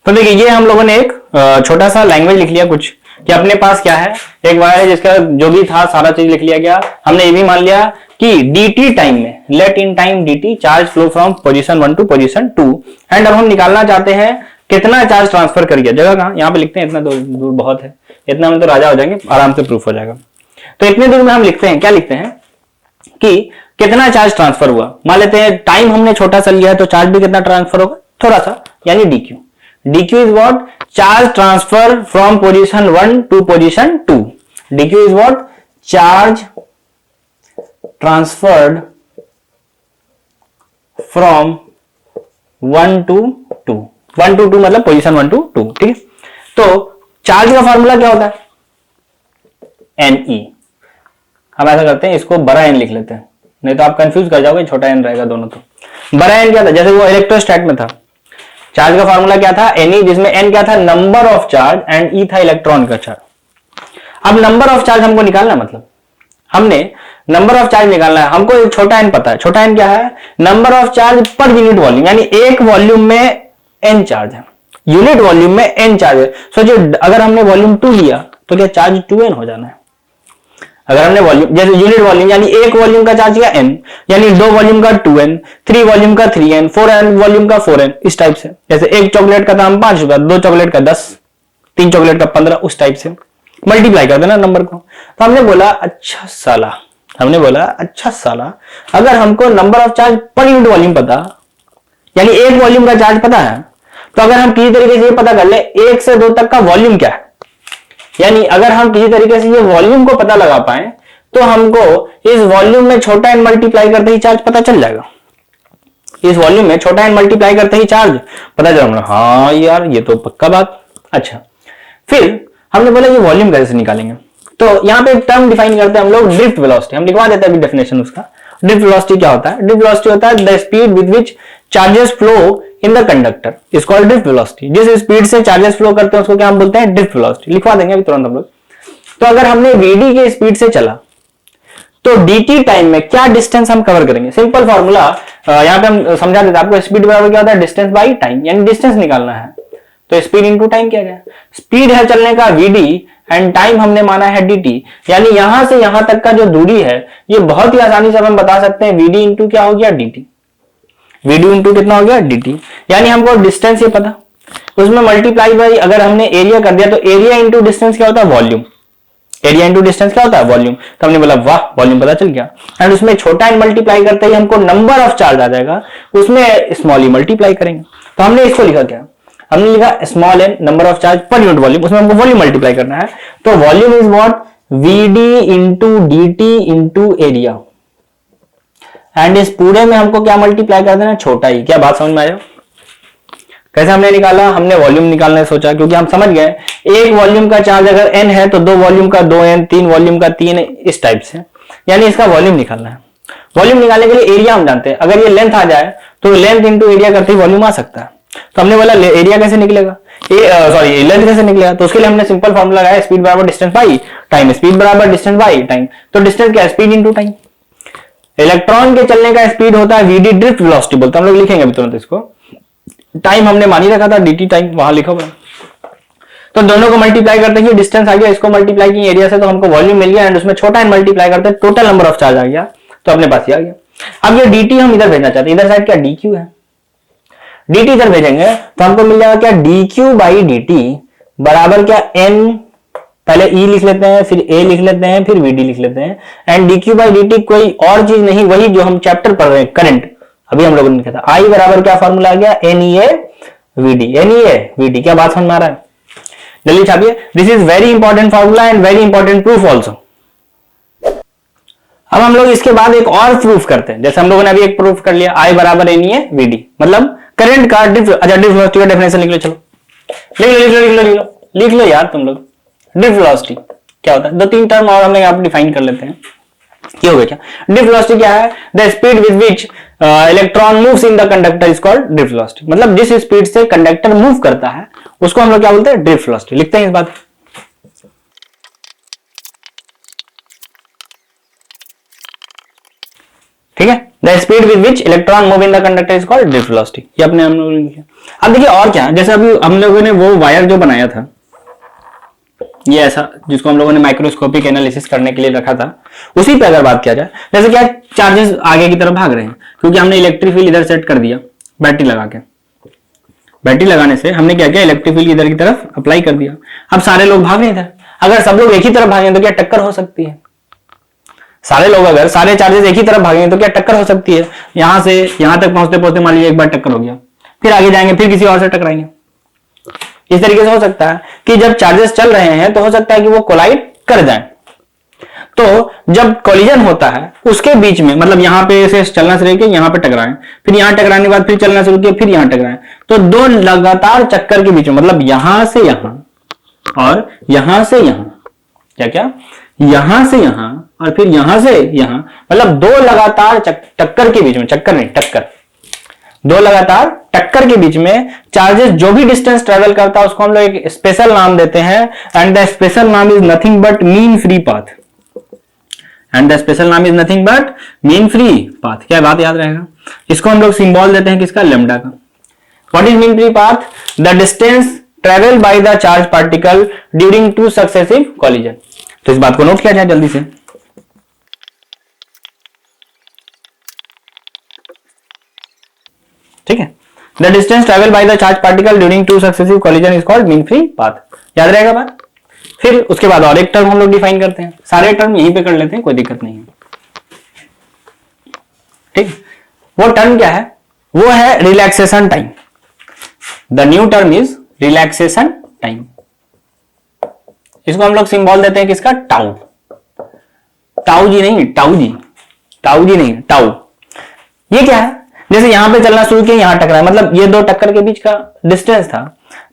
[SPEAKER 1] तो देखिए ये हम लोगों ने एक छोटा सा लैंग्वेज लिख लिया कुछ कि अपने पास क्या है, एक वायर है जिसका जो भी था सारा चीज लिख लिया गया। हमने ये भी मान लिया कि dt टाइम में, let in time dt charge flow from position 1 to position 2। And अब हम निकालना चाहते हैं कितना चार्ज ट्रांसफर कर गया। जगह कहां, यहाँ पे लिखते हैं, इतना दूर बहुत है, इतना में तो राजा हो जाएंगे, आराम से प्रूफ हो जाएगा। तो इतने दूर में हम लिखते हैं, क्या लिखते हैं कि कितना चार्ज ट्रांसफर हुआ। मान लेते हैं टाइम हमने छोटा सा लिया है तो चार्ज भी कितना ट्रांसफर होगा, थोड़ा सा, यानी dq। dq is what, charge transfer from position 1 to position 2। dq is what, charge transferred from 1 to 2, 1 to 2 मतलब पोजीशन 1 to 2, ठीक है। तो चार्ज का फॉर्मूला क्या होता है, Ne। हम ऐसा करते हैं, इसको बड़ा n लिख लेते हैं, नहीं तो आप कंफ्यूज कर जाओगे, छोटा n रहेगा दोनों। तो बड़ा n क्या था, जैसे वो इलेक्ट्रोस्टैट में था, चार्ज का फॉर्मूला क्या था, Ne, जिसमें n क्या था, number of charge, and E था इलेक्ट्रॉन का चार्ज। अब नंबर ऑफ चार्ज हमको निकालना, मतलब हमने नंबर ऑफ चार्ज निकालना है हमको। एक छोटा एन पता है, छोटा एन क्या है, number of charge per unit volume, यानी एक वॉल्यूम में एन चार्ज है, यूनिट वॉल्यूम में एन चार्ज है। सोचिए अगर हमने वॉल्यूम 2 लिया तो क्या चार्ज 2n हो जाना है। अगर हमने वॉल्यूम जैसे यूनिट वॉल्यूम यानी एक वॉल्यूम का चार्ज क्या n, यानी 2 वॉल्यूम का 2n, 3 वॉल्यूम का 3n, 4 वॉल्यूम का 4n, इस टाइप से। जैसे एक चॉकलेट का दाम 5 रुपया, 2 चॉकलेट का 10, 3 चॉकलेट का 15, उस टाइप से मल्टीप्लाई कर देना नंबर को। तो हमने बोला अच्छा साला अगर हमको number of charge per unit volume पता, यानी एक वॉल्यूम का चार्ज पता है, तो अगर हम किसी तरीके से ये पता कर ले 1 से 2 तक का वॉल्यूम क्या है, यानी अगर हम किसी तरीके से ये वॉल्यूम को पता लगा पाए तो हमको इस वॉल्यूम में छोटा एन मल्टीप्लाई करते ही चार्ज पता चल जाएगा। इस वॉल्यूम में छोटा एन मल्टीप्लाई करते ही चार्ज पता चल, हाँ यार ये तो पक्का बात। अच्छा फिर हमने बोला ये वॉल्यूम कैसे निकालेंगे, तो यहां पे एक टर्म डिफाइन करते हैं हम लोग, ड्रिफ्ट वेलोसिटी। हम लिखवा देते हैं अभी डेफिनेशन उसका। ड्रिफ्ट वेलोसिटी क्या होता है, ड्रिफ्ट वेलोसिटी होता है the speed with which charges flow in the conductor is called drift velocity. जिस स्पीड से चार्जेस फ्लो करते हैं उसको क्या हम बोलते हैं, ड्रिफ्ट वेलोसिटी। लिखवा देंगे अभी तुरंत हम लोग। तो अगर हमने vd के स्पीड से चला तो dt टाइम में क्या डिस्टेंस हम कवर करेंगे। सिंपल फॉर्मूला यहां पे हम समझा देते हैं आपको। स्पीड बराबर क्या होता है, डिस्टेंस बाई टाइम, यानी डिस्टेंस निकालना है तो स्पीड इंटू टाइम किया गया। स्पीड है चलने का vd एंड टाइम हमने माना है dt, यानी यहां से यहां तक का जो दूरी है ये बहुत ही आसानी से हम बता सकते हैं vd इंटू क्या हो गया dt। vd इंटू कितना हो गया dt, यानी हमको डिस्टेंस ये पता, उसमें मल्टीप्लाई बाई अगर हमने एरिया कर दिया तो एरिया इंटू डिस्टेंस क्या होता है, वॉल्यूम। एरिया इंटू डिस्टेंस क्या होता है, वॉल्यूम। तो हमने बोला वाह वॉल्यूम पता चल गया। एंड उसमें छोटा एन मल्टीप्लाई करते ही हमको नंबर ऑफ चार्ज आ जाएगा, उसमें स्मॉल ई मल्टीप्लाई करेंगे। तो हमने इसको लिखा क्या, हमने लिखा small n number of charge per unit volume, उसमें हमको वॉल्यूम मल्टीप्लाई करना है। तो volume is what, vd into dt into area. And इस पूरे में हमको क्या मल्टीप्लाई कर देना, छोटा ही। क्या बात समझ में आया। कैसे हमने निकाला, हमने वॉल्यूम निकालने सोचा क्योंकि हम समझ गए एक वॉल्यूम का चार्ज अगर n है तो 2 वॉल्यूम का 2n, 3 वॉल्यूम का 3, इस टाइप से, यानी इसका वॉल्यूम निकालना है। वॉल्यूम निकालने के लिए एरिया हम जानते हैं, अगर ये लेंथ आ जाए तो लेंथ इंटू एरिया करते ही वॉल्यूम आ सकता है। तो हमने बोला एरिया कैसे निकलेगा, सॉरी लेंथ कैसे निकलेगा, तो उसके लिए हमने सिंपल फॉर्मूला लगाया, स्पीड बराबर डिस्टेंस बाई टाइम। स्पीड बराबर डिस्टेंस बाई टाइम, तो डिस्टेंस क्या है, स्पीड इंटू टाइम। इलेक्ट्रॉन के चलने का स्पीड होता है vd, ड्रिफ्ट वेलोसिटी बोलते हैं हम लोग, लिखेंगे अभी तुरंत इसको। टाइम हमने मान ही रखा था dt टाइम, वहां लिखा हुआ। तो दोनों को मल्टीप्लाई करते हैं, डिस्टेंस आ गया, इसको मल्टीप्लाई किया एरिया से तो हमको वॉल्यूम मिल गया, एंड उसमें छोटा एन मल्टीप्लाई करते हैं टोटल नंबर ऑफ चार्ज आ गया, तो अपने पास ही आ गया। अब ये dt हम इधर भेजना चाहते हैं, इधर साइड क्या dq है, dt इधर भेजेंगे तो हमको मिल जाएगा क्या, dq बाई dt बराबर क्या n, पहले e लिख लेते हैं, फिर a लिख लेते हैं, फिर vd लिख लेते हैं। एंड dq बाई dt कोई और चीज नहीं, वही जो हम चैप्टर पढ़ रहे हैं करंट, अभी हम लोगों ने लिखा था। I बराबर क्या फॉर्मूला आ गया, NEA VD, NEA VD। क्या बात समझ में आ रहा है, जल्दी छापिए। This is very important formula and very important proof also. अब हम लोग इसके बाद एक और प्रूफ करते हैं, जैसे हम लोगों ने अभी एक प्रूफ कर लिया, I बराबर NEA VD, मतलब करंट का ड्रिफ्ट। अच्छा ड्रिफ्ट वेलोसिटी का डेफिनेशन लिख लो, चलो लिख लो यार तुम लोग। ड्रिफ्ट वेलोसिटी क्या होता है, 2-3 टर्म और हम यहाँ पे डिफाइन कर लेते हैं। क्या हो गया, क्या ड्रिफ्ट वेलोसिटी क्या है, the speed with which electron moves in the conductor is called drift velocity. मतलब जिस स्पीड से कंडक्टर मूव करता है उसको हम लोग क्या बोलते हैं, ड्रिफ्ट वेलोसिटी। लिखते हैं इस बात, ठीक है। The speed with which electron move in the conductor is called drift velocity. ये अपने हम लोगों ने लिखा। अब देखिए और क्या, जैसे अभी हम लोगों ने वो वायर जो बनाया था, ये ऐसा जिसको हम लोगों ने माइक्रोस्कोपिक एनालिसिस करने के लिए रखा था, उसी पे अगर बात किया जाए, जैसे क्या चार्जेस आगे की तरफ भाग रहे हैं क्योंकि हमने इलेक्ट्रिक फील्ड इधर सेट कर दिया बैटरी लगा के। बैटरी लगाने से हमने क्या किया, इलेक्ट्रिक फील्ड इधर की तरफ अप्लाई कर दिया। अब सारे लोग भाग रहे हैं इधर, अगर सब लोग एक ही तरफ भागे तो क्या टक्कर हो सकती है। सारे लोग अगर सारे चार्जेस एक ही तरफ भागेंगे तो क्या टक्कर हो सकती है। यहां से यहां तक पहुंचते पहुंचते मान लीजिए एक बार टक्कर हो गया, फिर आगे जाएंगे, फिर किसी और से टकराएंगे। इस तरीके से हो सकता है कि जब चार्जेस चल रहे हैं तो हो सकता है कि वो कोलाइड कर जाएं। तो जब कोलिजन होता है उसके बीच में, मतलब यहां पे से चलना शुरू किया, यहां पे टकराएं, फिर यहां टकराने के बाद फिर चलना शुरू किया, फिर यहां टकराएं, तो 2 लगातार चक्कर के बीच में, मतलब यहां से यहां और यहां से यहां, क्या क्या यहां से यहां और फिर यहां से यहां, मतलब 2 लगातार टक्कर के बीच में, चक्कर नहीं टक्कर, 2 लगातार टक्कर के बीच में चार्जेस जो भी डिस्टेंस ट्रेवल करता है उसको हम लोग एक स्पेशल नाम देते हैं, and the special naam is nothing but mean free path. And the special naam is nothing but mean free path. क्या बात याद रहेगा? इसको हम लोग सिंबल देते हैं किसका? लैम्डा का। What is mean free path? The distance travel by the charge particle during to successive collision. तो इस बात को नोट किया जाए जल्दी से। ठीक है, the distance travel by the charge particle during to successive collision is called mean free path. याद रहेगा बात? फिर उसके बाद और एक टर्म हम लोग डिफाइन करते हैं, सारे टर्म यहीं पे कर लेते हैं, कोई दिक्कत नहीं है। ठीक, वो टर्म क्या है? वो है relaxation time. The new term is relaxation time. इसको हम लोग सिंबल देते हैं किसका? टाउ। टाउ जी नहीं, टाउ जी, टाउ जी नहीं, टाउ। ये क्या है? जैसे यहां पे चलना शुरू किया, यहां टकरा, मतलब ये दो टक्कर के बीच का डिस्टेंस था,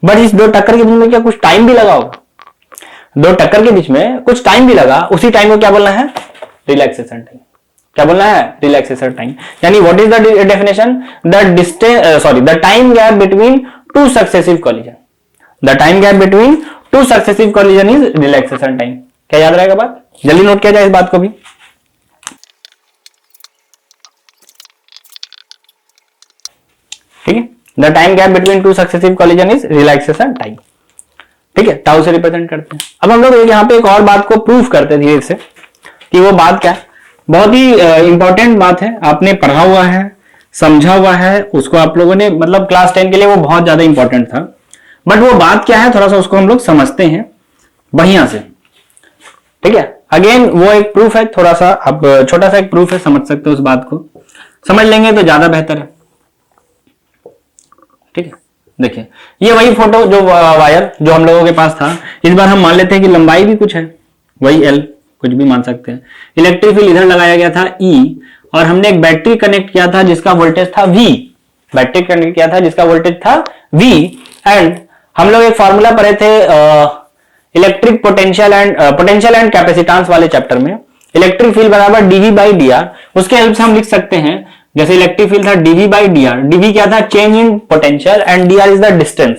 [SPEAKER 1] बट इस दो टक्कर के बीच में क्या कुछ टाइम भी लगा होगा? दो टक्कर के बीच में कुछ टाइम भी लगा, उसी टाइम को क्या बोलना है? Relaxation time. क्या बोलना है? Relaxation time. यानी what is the definition? The distance the time gap between two successive collision. The time gap between two successive collision is relaxation time. क्या याद रहेगा बात? जल्दी नोट किया जाए इस बात को भी। ठीक है, the time gap between two successive collision is relaxation time. ठीक है, टाउ से रिप्रेजेंट करते हैं। अब हम लोग यहाँ पे एक और बात को प्रूफ करते हैं धीरे से कि वो बात क्या है। बहुत ही इंपॉर्टेंट बात है, आपने पढ़ा हुआ है, समझा हुआ है, उसको आप लोगों ने मतलब क्लास 10 के लिए वो बहुत ज्यादा इंपॉर्टेंट था, बट वो बात क्या है थोड़ा सा उसको हम लोग समझते हैं बढ़िया से। ठीक है, अगेन वो एक प्रूफ है, थोड़ा सा अब छोटा सा एक प्रूफ है, समझ सकते हो उस बात को, समझ लेंगे तो ज्यादा बेहतर है। ठीक है, देखिए ये वही फोटो जो वायर जो हम लोगों के पास था, इस बार हम मान लेते हैं कि लंबाई भी कुछ है, वही एल कुछ भी मान सकते हैं। इलेक्ट्रिक फील्ड इधर लगाया गया था ई, और हमने एक बैटरी कनेक्ट किया था जिसका वोल्टेज था वी। बैटरी कनेक्ट किया था जिसका वोल्टेज था वी, एंड हम लोग एक फॉर्मूला पढ़े थे इलेक्ट्रिक पोटेंशियल एंड कैपेसिटेंस वाले चैप्टर में। इलेक्ट्रिक फील्ड बराबर डीवी बाई डी आर, उसके हेल्प से हम लिख सकते हैं, जैसे इलेक्ट्रिक फील्ड था dV by d r, dV क्या था? Change in potential, and d r is the distance.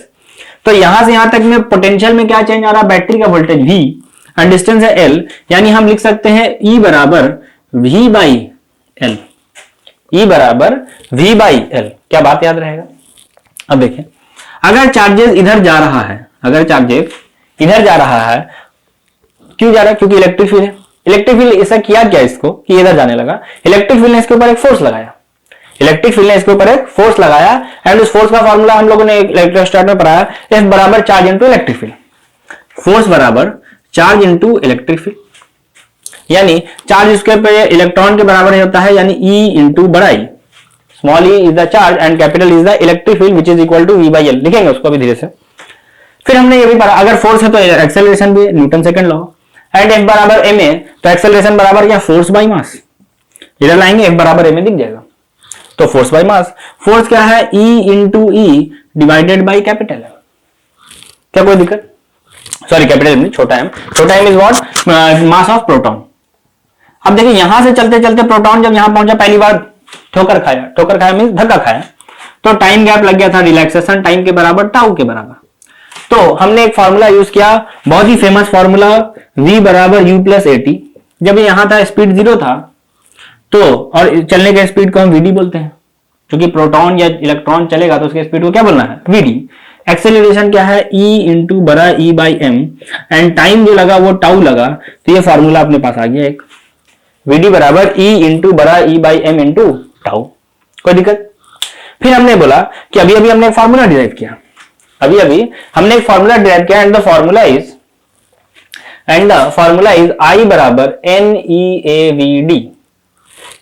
[SPEAKER 1] तो यहां से यहां तक में पोटेंशियल में क्या चेंज आ रहा है? बैटरी का वोल्टेज वी एंड डिस्टेंस है एल, यानी हम लिख सकते हैं ई बराबर वी बाई एल। ई बराबर वी बाई एल। क्या बात याद रहेगा? अब देखिए, अगर चार्जेस इधर जा रहा है, अगर चार्जेस इधर जा रहा है, क्यों जा रहा है? क्योंकि इलेक्ट्रिक फील्ड है। इलेक्ट्रिक फील्ड ऐसा किया क्या इसको कि इधर जाने लगा? इलेक्ट्रिक फील्ड ने इसके ऊपर एक फोर्स लगाया, इलेक्ट्रिक फील्ड ने इसके ऊपर एक फोर्स लगाया, एंड उस फोर्स का फॉर्मूला हम लोगों ने इलेक्ट्रोस्टैट में पढ़ाया, एफ बराबर charge into electric field. Force बराबर चार्ज इनटू इलेक्ट्रिक फील्ड, यानी चार्ज इसके पे इलेक्ट्रॉन के बराबर होता है, यानी ई इंटू बड़ा E. Small E is the charge and capital is the electric field which is equal to V by L. लिखेंगे उसको भी धीरे से। फिर हमने ये भी पढ़ा, अगर फोर्स है तो एक्सेलरेशन भी, Newton second law, and F बराबर एम ए, तो एक्सेलरेशन बराबर क्या? Force by mass. इधर लाएंगे एफ बराबर एम ए दिख जाएगा, तो फोर्स बाई मास। फोर्स क्या है? E into E divided by capital है। क्या कोई दिक्कत? सॉरी कैपिटल नहीं, छोटा एम। छोटा m is what? Mass of proton. अब देखिए यहां से चलते चलते प्रोटॉन जब यहां पहुंचा, पहली बार ठोकर खाया, ठोकर खाया मीन धक्का खाया, तो टाइम गैप लग गया था रिलैक्सेशन टाइम के बराबर, टाउ के बराबर। तो हमने एक फॉर्मूला यूज किया, बहुत ही फेमस फॉर्मूला, v बराबर u प्लस एटी। जब यहां था स्पीड 0 था, तो और चलने के स्पीड को हम vd बोलते हैं, क्योंकि प्रोटॉन या इलेक्ट्रॉन चलेगा तो उसके स्पीड को क्या बोलना है? vd। एक्सेलरेशन क्या है? e इंटू बड़ा e by m, and time जो लगा वो टाउ लगा, तो ये फॉर्मूला अपने पास आ गया एक, vd बराबर e इंटू बड़ा e by M into tau. कोई दिक्कत? फिर हमने बोला कि अभी अभी हमने एक फॉर्मूला डिराइव किया, अभी अभी हमने एक फॉर्मूला डिराइव किया, and the formula is I बराबर NEAVD।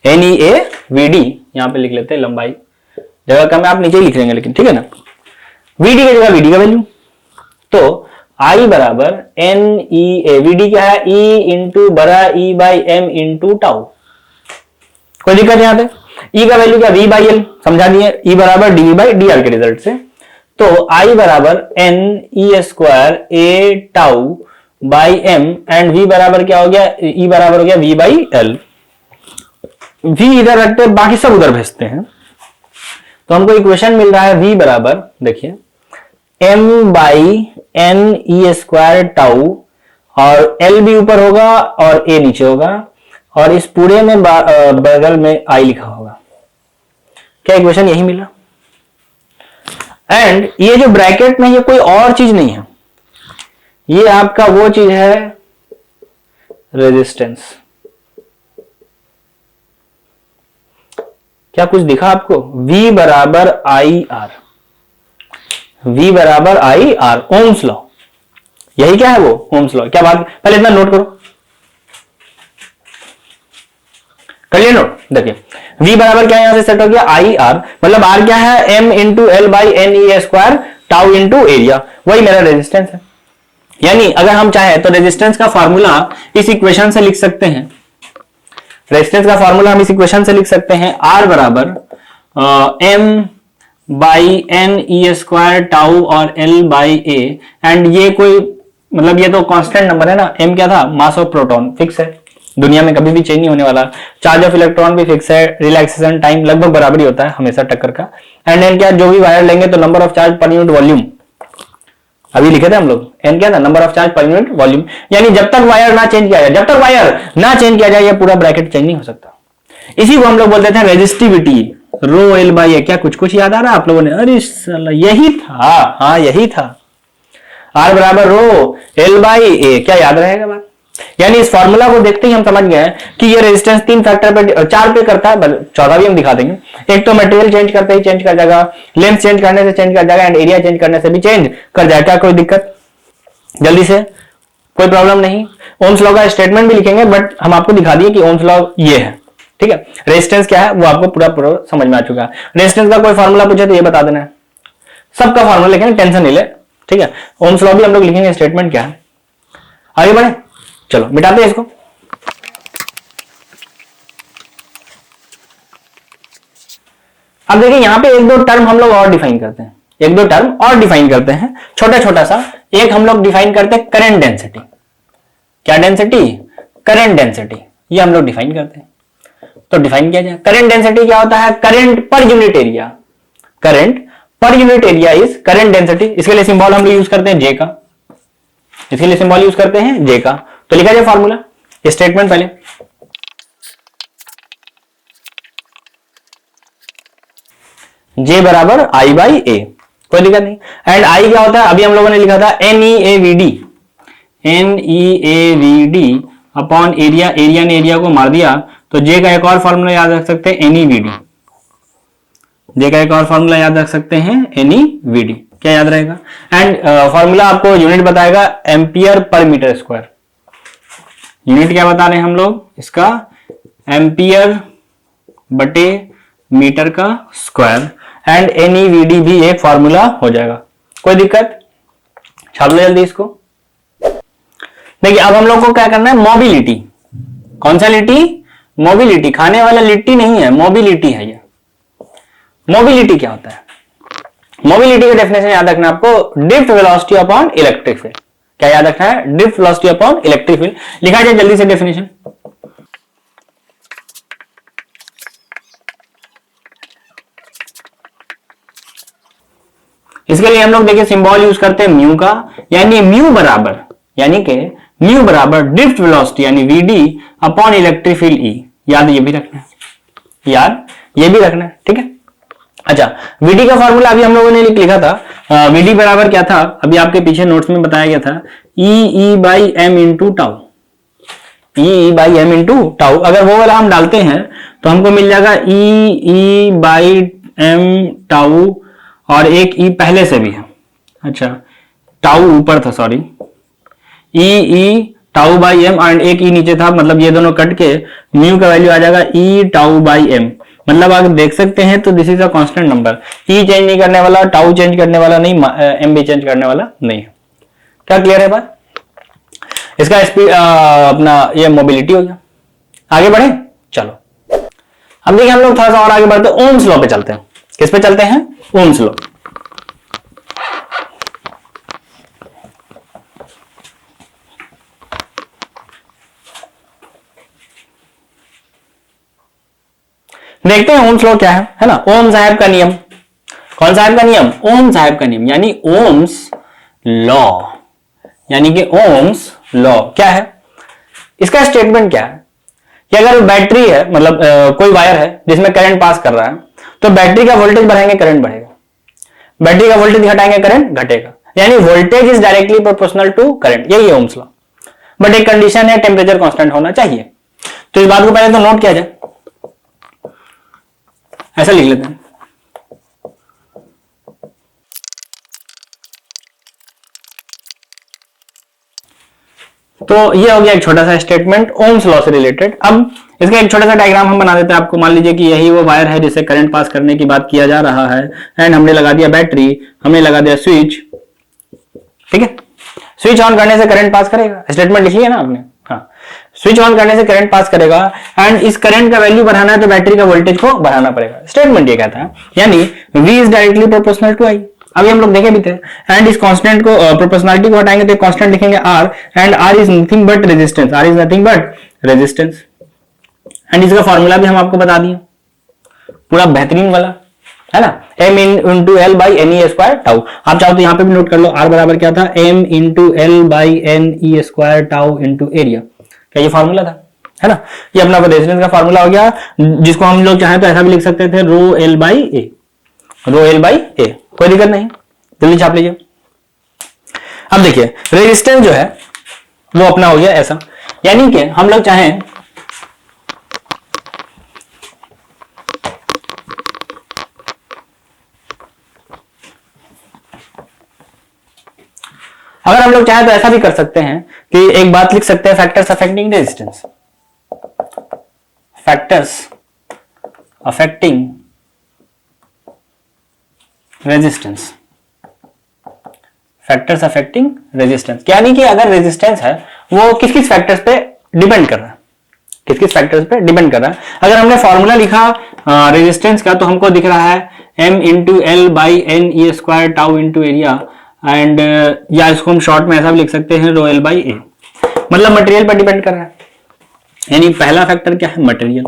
[SPEAKER 1] NEAVD यहां पे लिख लेते हैं, लंबाई जगह कम है, आप नीचे लिख लेंगे लेकिन, ठीक है ना। VD की जगह VD का वैल्यू, तो I बराबर NEAVD क्या है? E इंटू बड़ा E by M into tau. कोई दिक्कत यहां पे? E का वैल्यू क्या? V बाई एल, समझा दिए। E बराबर dV बाई डी आर के रिजल्ट से, तो I बराबर n e square a tau by m, and V बराबर क्या हो गया? E बराबर हो गया V बाई एल। V इधर रखते हैं, बाकी सब उधर भेजते हैं, तो हमको इक्वेशन मिल रहा है V बराबर, देखिए m by n e square tau, और L भी ऊपर होगा और A नीचे होगा, और इस पूरे में बगल में आई लिखा होगा। क्या इक्वेशन यही मिला? एंड ये जो ब्रैकेट में ये कोई और चीज नहीं है, ये आपका वो चीज है रेजिस्टेंस। क्या कुछ दिखा आपको? V बराबर आई आर, V बराबर आई आर, ओम्स लॉ। यही क्या है वो ओम्स लॉ। क्या बात, पहले इतना नोट करो, कर लिया नोट। देखिए V बराबर क्या यहां से सेट हो गया आई आर, मतलब R क्या है M into l by n e square tau into area, वही मेरा रेजिस्टेंस है। यानी अगर हम चाहें तो रेजिस्टेंस का फॉर्मूला इस इक्वेशन से लिख सकते हैं, रेजिस्टेंस का फॉर्मूला हम इस इक्वेशन से लिख सकते हैं, R बराबर M by n e square tau और L बाई ए, एंड ये कोई मतलब ये तो कांस्टेंट नंबर है ना, M क्या था, मास ऑफ प्रोटॉन, फिक्स है, दुनिया में कभी भी चेंज नहीं होने वाला। चार्ज ऑफ इलेक्ट्रॉन भी फिक्स है, रिलैक्सेशन टाइम लगभग बराबर ही होता है हमेशा टक्कर का। एंड एन क्या, जो भी वायर लेंगे तो number of charge per unit volume, अभी लिखे थे हम लोग, एन क्या था, number of charge per unit volume. यानी जब तक वायर ना चेंज किया जाए, जब तक वायर ना चेंज किया जाए ये पूरा ब्रैकेट चेंज नहीं हो सकता। इसी को हम लोग बोलते थे रेजिस्टिविटी, रो एल बाई ए। क्या कुछ कुछ याद आ रहा है आप लोगों ने? अरे साला यही था, हाँ यही था, आर बराबर रो एल बाई ए। क्या याद रहेगा बात? यानी इस फॉर्मूला को देखते ही हम समझ गए कि ये रेजिस्टेंस 3 फैक्टर पे 4 पे करता है, 14 भी हम दिखा देंगे। एक तो मटेरियल चेंज करते ही चेंज कर जाएगा, लेंथ चेंज करने से चेंज कर जाएगा, एंड एरिया चेंज करने से भी चेंज कर जाएगा। क्या कोई दिक्कत? जल्दी से, कोई प्रॉब्लम नहीं। ओम्स लॉ का स्टेटमेंट भी लिखेंगे, बट हम आपको दिखा दिए कि ओम्स लॉ ये है, ठीक है। रेजिस्टेंस क्या है वो आपको पूरा पूरा समझ में आ चुका है। रेजिस्टेंस का कोई फॉर्मूला पूछे तो ये बता देना है, सबका फॉर्मूला लिखेंगे, टेंशन नहीं ले, ठीक है। ओम्स लॉ भी हम लोग लिखेंगे, स्टेटमेंट क्या है। आगे बढ़े, चलो मिटाते हैं इसको। अब देखिए यहां पे एक दो टर्म हम लोग और डिफाइन करते हैं, एक दो टर्म और डिफाइन करते हैं, छोटा छोटा सा। एक हम लोग डिफाइन करते हैं करंट डेंसिटी। क्या डेंसिटी? करंट डेंसिटी, ये हम लोग डिफाइन करते हैं। तो डिफाइन किया जाए, करंट डेंसिटी क्या होता है? Current per unit area, current per unit area is current density. इसके लिए सिंबल हम लोग यूज करते हैं जे का, इसके लिए सिंबल यूज करते हैं जे का। तो लिखा जाए फॉर्मूला, स्टेटमेंट पहले, जे बराबर आई बाई ए, कोई दिक्कत नहीं। एंड आई क्या होता है? अभी हम लोगों ने लिखा था n e a v d, n e a v d upon area, area ने एरिया को मार दिया, तो जे का एक और फॉर्मूला याद रख सकते हैं, एन ई वी डी। जे का एक और फॉर्मूला याद रख सकते हैं, एन ई वी डी। क्या याद रहेगा? एंड फॉर्मूला आपको यूनिट बताएगा ampere per metre square. Unit क्या बता रहे हैं हम लोग इसका? एम्पियर बटे मीटर का स्क्वायर। एंड एनईवीडी भी एक फॉर्मूला हो जाएगा, कोई दिक्कत? छाप लो जल्दी इसको। देखिए अब हम लोग को क्या करना है, मोबिलिटी। कौन सा लिट्टी? मोबिलिटी, खाने वाला लिट्टी नहीं है, मोबिलिटी है ये। मोबिलिटी क्या होता है? मोबिलिटी का डेफिनेशन याद रखना आपको, drift velocity upon electric field. क्या याद रखना है? Drift velocity upon electric field. लिखा जाए जल्दी से डेफिनेशन। इसके लिए हम लोग देखिए सिंबल यूज करते हैं म्यू का, यानी म्यू बराबर, यानी कि म्यू बराबर ड्रिफ्ट वेलोसिटी यानी vd upon electric field E. याद ये भी रखना है, याद ये भी रखना है, ठीक है। अच्छा, वीडी का फॉर्मूला अभी हम लोगों ने लिखा था, वीडी बराबर क्या था, अभी आपके पीछे नोट्स में बताया गया था, E by M into tau, E by M into tau. अगर वो वाला हम डालते हैं तो हमको मिल जाएगा ई बाई एम टाउ, और एक ई पहले से भी है, अच्छा टाउ ऊपर था, sorry, e tau by m and एक ई नीचे था, मतलब ये दोनों कट के म्यू का वैल्यू आ जाएगा ई टाउ बाई एम। मतलब आप देख सकते हैं तो this is a constant number, E change नहीं करने वाला, टाउ चेंज करने वाला नहीं, एम भी चेंज करने वाला नहीं है। क्या क्लियर है बात? इसका स्पीड अपना ये मोबिलिटी हो गया। आगे बढ़े, चलो अब देखिए हम लोग थोड़ा सा और आगे बढ़ते हैं, ओम्स लॉ पे चलते हैं। किस पे चलते हैं? Ohm's law. देखते हैं ओम्स लॉ क्या है ना। ओम साहब का नियम, कौन साहब का नियम? ओम साहब का नियम, यानी ओम्स लॉ, यानी कि ओम्स लॉ क्या है? इसका स्टेटमेंट क्या है कि अगर बैटरी है, मतलब कोई वायर है जिसमें करंट पास कर रहा है, तो बैटरी का वोल्टेज बढ़ाएंगे करंट बढ़ेगा, बैटरी का वोल्टेज घटाएंगे करंट घटेगा, यानी voltage is directly proportional to current, यही है ओम्स लॉ। बट एक कंडीशन है, टेम्परेचर कांस्टेंट होना चाहिए। तो इस बात को पहले तो नोट किया जाए, ऐसा लिख लेते हैं। तो ये हो गया एक छोटा सा स्टेटमेंट ओम्स लॉ से रिलेटेड। अब इसका एक छोटा सा डायग्राम हम बना देते हैं आपको। मान लीजिए कि यही वो वायर है जिससे करंट पास करने की बात किया जा रहा है, एंड हमने लगा दिया बैटरी, हमने लगा दिया स्विच, ठीक है। स्विच ऑन करने से करंट पास करेगा, स्टेटमेंट लिख लिया ना आपने, हाँ। स्विच ऑन करने से करंट पास करेगा, एंड इस करंट का वैल्यू बढ़ाना है तो बैटरी का वोल्टेज को बढ़ाना पड़ेगा, स्टेटमेंट ये कहता है। यानी V is directly proportional to I। अभी हम लोग देखे भी थे, एंड इस कांस्टेंट को प्रोपोर्शनलिटी को हटाएंगे तो कांस्टेंट लिखेंगे R, and R is nothing but resistance, R is nothing but resistance. And इसका फॉर्मूला भी हम आपको बता दिए, पूरा बेहतरीन वाला, है ना, m into l by n e square tau. आप चाहो तो यहां पे भी नोट कर लो, R बराबर क्या था, m into l by n e square tau into area, क्या ये फॉर्मूला था, है ना। ये अपना रेजिस्टेंस का फॉर्मूला हो गया, जिसको हम लोग चाहे तो ऐसा भी लिख सकते थे, rho L by A, rho L by A, कोई दिक्कत नहीं, जल्दी छाप लीजिए। अब देखिए रेजिस्टेंस जो है वो अपना हो गया ऐसा, यानी कि हम लोग चाहें अगर हम लोग चाहें तो ऐसा भी कर सकते हैं कि एक बात लिख सकते हैं, factors affecting resistance, factors affecting resistance, factors affecting resistance, यानी कि अगर रेजिस्टेंस है वो किस किस फैक्टर्स पे डिपेंड कर रहा है, किस किस फैक्टर्स पे डिपेंड कर रहा है। अगर हमने फॉर्मूला लिखा रेजिस्टेंस का, तो हमको दिख रहा है m into l by n e square tau into area, and या इसको हम शॉर्ट में ऐसा भी लिख सकते हैं, रो एल बाई ए, मतलब मटेरियल पर डिपेंड कर रहा है। यानी पहला फैक्टर क्या है, मटेरियल,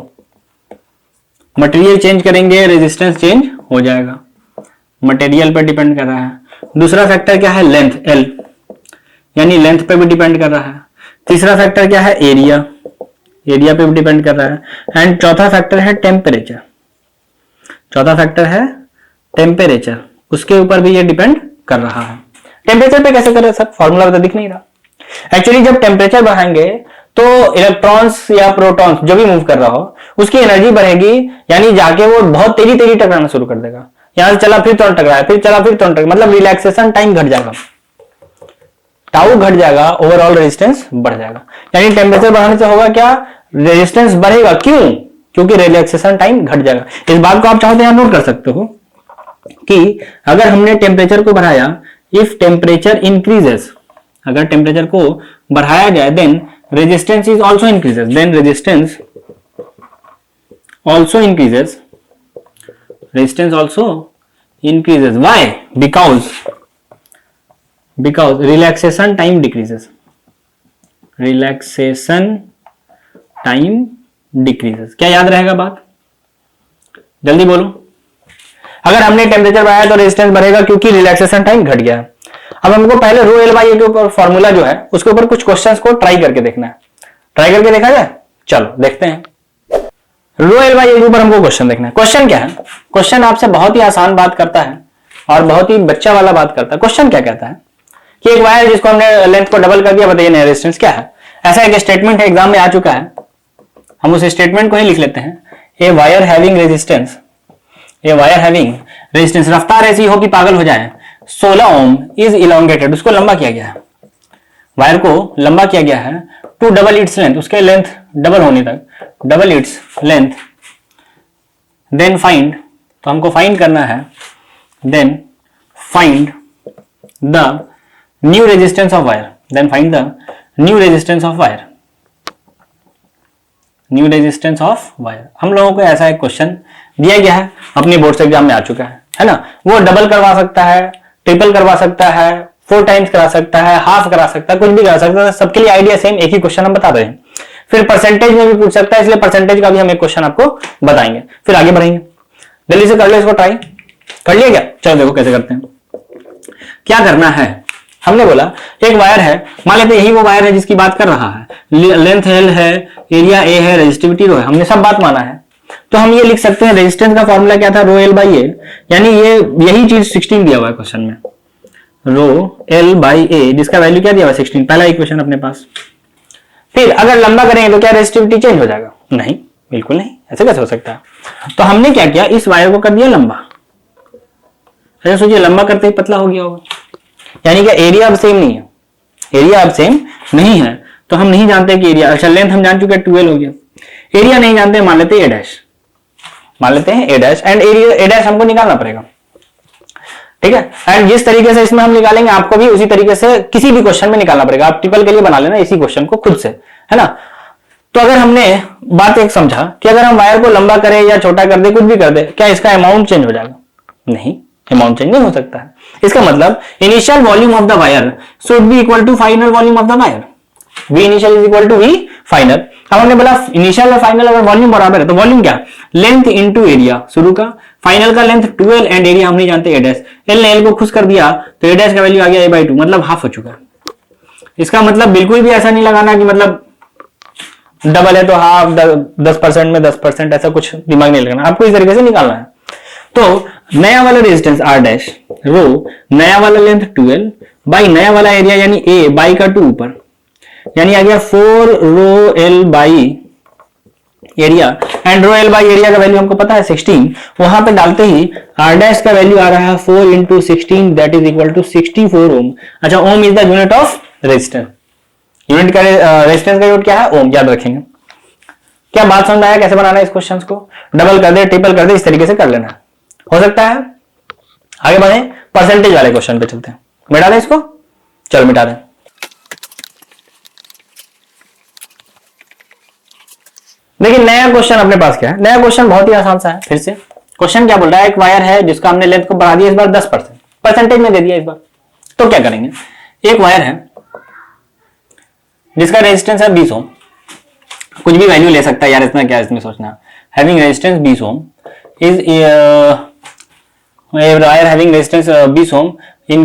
[SPEAKER 1] मटेरियल चेंज करेंगे रेजिस्टेंस चेंज हो जाएगा, मटेरियल पर डिपेंड कर रहा है। दूसरा फैक्टर क्या है, लेंथ, एल, यानी लेंथ पे भी डिपेंड कर रहा है। तीसरा फैक्टर क्या है, एरिया, एरिया पे भी डिपेंड कर रहा है। एंड चौथा फैक्टर है टेम्परेचर, चौथा फैक्टर है टेम्परेचर, उसके ऊपर भी ये डिपेंड कर रहा है। टेम्परेचर पे कैसे करें सर, फॉर्मूला तो दिख नहीं रहा। एक्चुअली जब टेम्परेचर बढ़ाएंगे तो इलेक्ट्रॉन्स या प्रोटॉन्स जो भी मूव कर रहा हो उसकी एनर्जी बढ़ेगी, यानी जाके वो बहुत तेजी तेजी टकराना शुरू कर देगा। यहां से चला फिर तुरंत टकराया, फिर चला फिर तुरंत टकराया, मतलब रिलैक्सेशन टाइम घट जाएगा, टाउ घट जाएगा, ओवरऑल रेजिस्टेंस बढ़ जाएगा। यानी टेम्परेचर बढ़ाने से होगा क्या, रेजिस्टेंस बढ़ेगा, क्यों, क्योंकि रिलैक्सेशन टाइम घट जाएगा। इस बात को आप चाहो तो यहां नोट कर सकते हो कि अगर हमने टेम्परेचर को बढ़ाया, इफ टेम्परेचर इंक्रीजेस, अगर टेम्परेचर को बढ़ाया जाए, then resistance is also increases, then resistance also increases, resistance also increases. Why? Because relaxation time decreases, relaxation time decreases। क्या याद रहेगा बात, जल्दी बोलो। अगर हमने टेम्परेचर बढ़ाया तो रेजिस्टेंस बढ़ेगा क्योंकि रिलैक्सेशन टाइम घट गया। अब हमको पहले रो एल बाई ए के ऊपर फॉर्मूला जो है उसके ऊपर कुछ क्वेश्चंस को ट्राई करके देखना है, ट्राई करके देखा जाए, चलो देखते हैं। रो एल बाई ए के ऊपर हमको क्वेश्चन देखना है। क्वेश्चन क्या है, क्वेश्चन आपसे बहुत ही आसान बात करता है और बहुत ही बच्चा वाला बात करता है। क्वेश्चन क्या कहता है कि एक वायर जिसको हमने लेंथ को डबल कर दिया, बताइए नया रेजिस्टेंस क्या है। ऐसा एक स्टेटमेंट है, एग्जाम में आ चुका है, हम उस स्टेटमेंट को ही लिख लेते हैं। A wire having resistance, a wire having resistance, रफ्तार ऐसी हो कि पागल हो जाए, 16 ओम इज इलोंगेटेड, उसको लंबा किया गया है, वायर को लंबा किया गया है, टू डबल इट्स लेंथ, उसके लेंथ डबल होने तक, double its length, then find, तो हमको फाइंड करना है, then find the new resistance of wire, then find the new resistance of wire, new resistance of wire. हम लोगों को ऐसा एक क्वेश्चन दिया गया है, अपने बोर्ड से एग्जाम में आ चुका है ना। वो डबल करवा सकता है, ट्रिपल करवा सकता है, 4 टाइम्स करा सकता है, हाफ करा सकता है, कुछ भी करा सकता है, सबके लिए आइडिया सेम, एक ही क्वेश्चन हम बता रहे हैं। फिर परसेंटेज में भी पूछ सकता है, इसलिए परसेंटेज का भी हम एक क्वेश्चन आपको बताएंगे, फिर आगे बढ़ेंगे। जल्दी से कर लो इसको, ट्राई कर लिया क्या, चलो देखो कैसे करते हैं। क्या करना है, हमने बोला एक वायर है, मान लेते यही वो वायर है जिसकी बात कर रहा है, लेंथ एल है, एरिया ए है, रेजिस्टिविटी रो है, हमने सब बात माना है। तो हम ये लिख सकते हैं रेजिस्टेंस का फॉर्मूला क्या था, रो एल बाई ए, यानी ये यही चीज 16 दिया हुआ है क्वेश्चन में, रो एल बाई ए, जिसका वैल्यू क्या दिया हुआ है 16, पहला इक्वेशन अपने पास। फिर अगर लंबा करेंगे तो क्या रेजिस्टिविटी चेंज हो जाएगा, नहीं बिल्कुल नहीं, ऐसे कैसे हो सकता है। तो हमने क्या किया, इस वायर को कर दिया लंबा। अच्छा सोचिए लंबा करते ही पतला हो गया होगा, यानी कि एरिया अब सेम नहीं है, एरिया अब सेम नहीं है। तो हम नहीं जानते कि एरिया, अच्छा लेंथ हम जान चुके हैं 12 हो गया, एरिया नहीं जानते, मान लेते हैं ए डैश, मान लेते हैं A dash, and area A dash हमको निकालना पड़ेगा, ठीक है। एंड जिस तरीके से इसमें हम निकालेंगे आपको भी उसी तरीके से किसी भी क्वेश्चन में निकालना पड़ेगा, आप ट्रिपल के लिए बना लेना इसी क्वेश्चन को खुद से, है ना। तो अगर हमने बात एक समझा कि अगर हम वायर को लंबा करें या छोटा कर दे, कुछ भी कर दे, क्या इसका अमाउंट चेंज हो जाएगा, नहीं, अमाउंट चेंज नहीं हो सकता है। इसका मतलब initial volume of the wire should be equal to final volume of the wire, V initial is equal to V final. अब हमने बोला इनिशियल और फाइनल अगर वॉल्यूम बराबर है तो वॉल्यूम क्या, लेंथ इनटू एरिया, शुरू का, फाइनल का लेंथ 12 एंड एरिया हम नहीं जानते ए डैश, एल ने एल को खुश कर दिया तो ए डैश का वैल्यू आ गया a/2, मतलब हाफ हो चुका है। इसका मतलब बिल्कुल भी ऐसा नहीं लगाना कि मतलब डबल है तो हाफ, 10% में 10%, ऐसा कुछ दिमाग नहीं लगाना, आपको इस तरीके से निकालना है। तो नया वाला रेजिस्टेंस r डैश रो, नया वाला लेंथ 12 बाई नया वाला एरिया यानी a बाई का 2 ऊपर, यानी आ गया 4 rho L by area, and rho L by area का वैल्यू हमको पता है 16, वहां पे डालते ही r डैश का वैल्यू आ रहा है 4 into 16 that is equal to 64 ohm. अच्छा ohm is the unit of resistance, unit का रेजिस्टेंस का यूनिट क्या है, ओम, याद रखेंगे। क्या बात समझ आया कैसे बनाना है इस क्वेश्चन को, डबल कर दे ट्रिपल कर दे इस तरीके से कर लेना हो सकता है। आगे बढ़े, परसेंटेज वाले क्वेश्चन पे चलते हैं, मिटा दें इसको, चलो मिटा दें। देखिए नया क्वेश्चन अपने पास क्या है, नया क्वेश्चन बहुत ही आसान सा है। फिर से क्वेश्चन क्या बोल रहा है, एक वायर है जिसका हमने लेंथ को बढ़ा दिया इस बार 10%, परसेंटेज में दे दिया इस बार। तो क्या करेंगे, एक वायर है जिसका रेजिस्टेंस है 20 ओम, कुछ भी वैल्यू ले सकता है यार, इतना क्या इसमें सोचना। Having resistance 20 ohm is wire having resistance 20 ohm in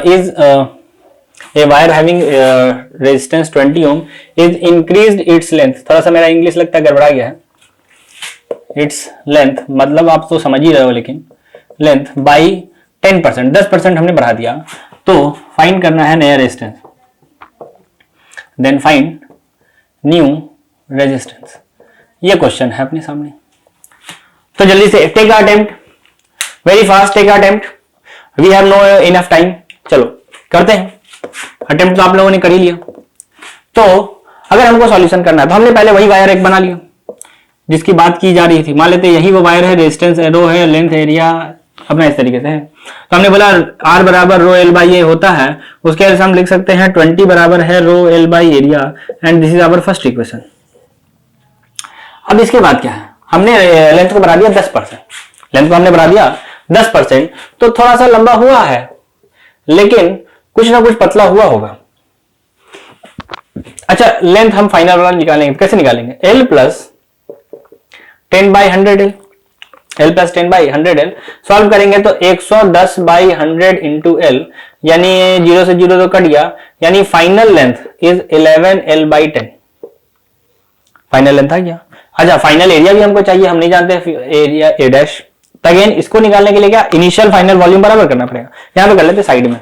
[SPEAKER 1] is a wire having resistance 20 ohm is increased its length, थोड़ा सा मेरा इंग्लिश लगता है गड़बड़ा गया है, its length मतलब आप तो समझ ही रहे हो, लेकिन लेंथ बाई 10%, 10% हमने बढ़ा दिया, तो फाइंड करना है नया resistance, then find new resistance. ये क्वेश्चन है अपने सामने, तो जल्दी से take attempt, very fast take attempt, we have no enough time, चलो करते हैं। अटेम्प्ट तो आप लोगों ने कर ही लिया। तो अगर हमको सॉल्यूशन करना है तो हमने पहले वही वायर एक बना लिया जिसकी बात की जा रही थी, मान लेते यही वो वायर है, रेजिस्टेंस रो है, लेंथ एरिया अपना इस तरीके से है। तो हमने बोला R बराबर रो एल बाई ए होता है, उसके वजह से हम लिख सकते हैं 20 बराबर है rho L by area, and this is our first equation. अब इसके बाद क्या है, हमने लेंथ को बढ़ा दिया 10%, लेंथ को हमने बढ़ा दिया 10%, तो थोड़ा सा लंबा हुआ है लेकिन कुछ ना कुछ पतला हुआ होगा। अच्छा लेंथ हम फाइनल वाला निकालेंगे, कैसे निकालेंगे, L plus 10/100L, L plus 10/100L solve करेंगे तो 110/100 इंटू L, यानी 0 से 0 तो कट गया, यानी final length is 11L/10, final length आ गया। अच्छा फाइनल एरिया भी हमको चाहिए, हम नहीं जानते एरिया ए डैश, तो अगेन इसको निकालने के लिए क्या, इनिशियल फाइनल वॉल्यूम बराबर करना पड़ेगा। यहां पे कर लेते साइड में,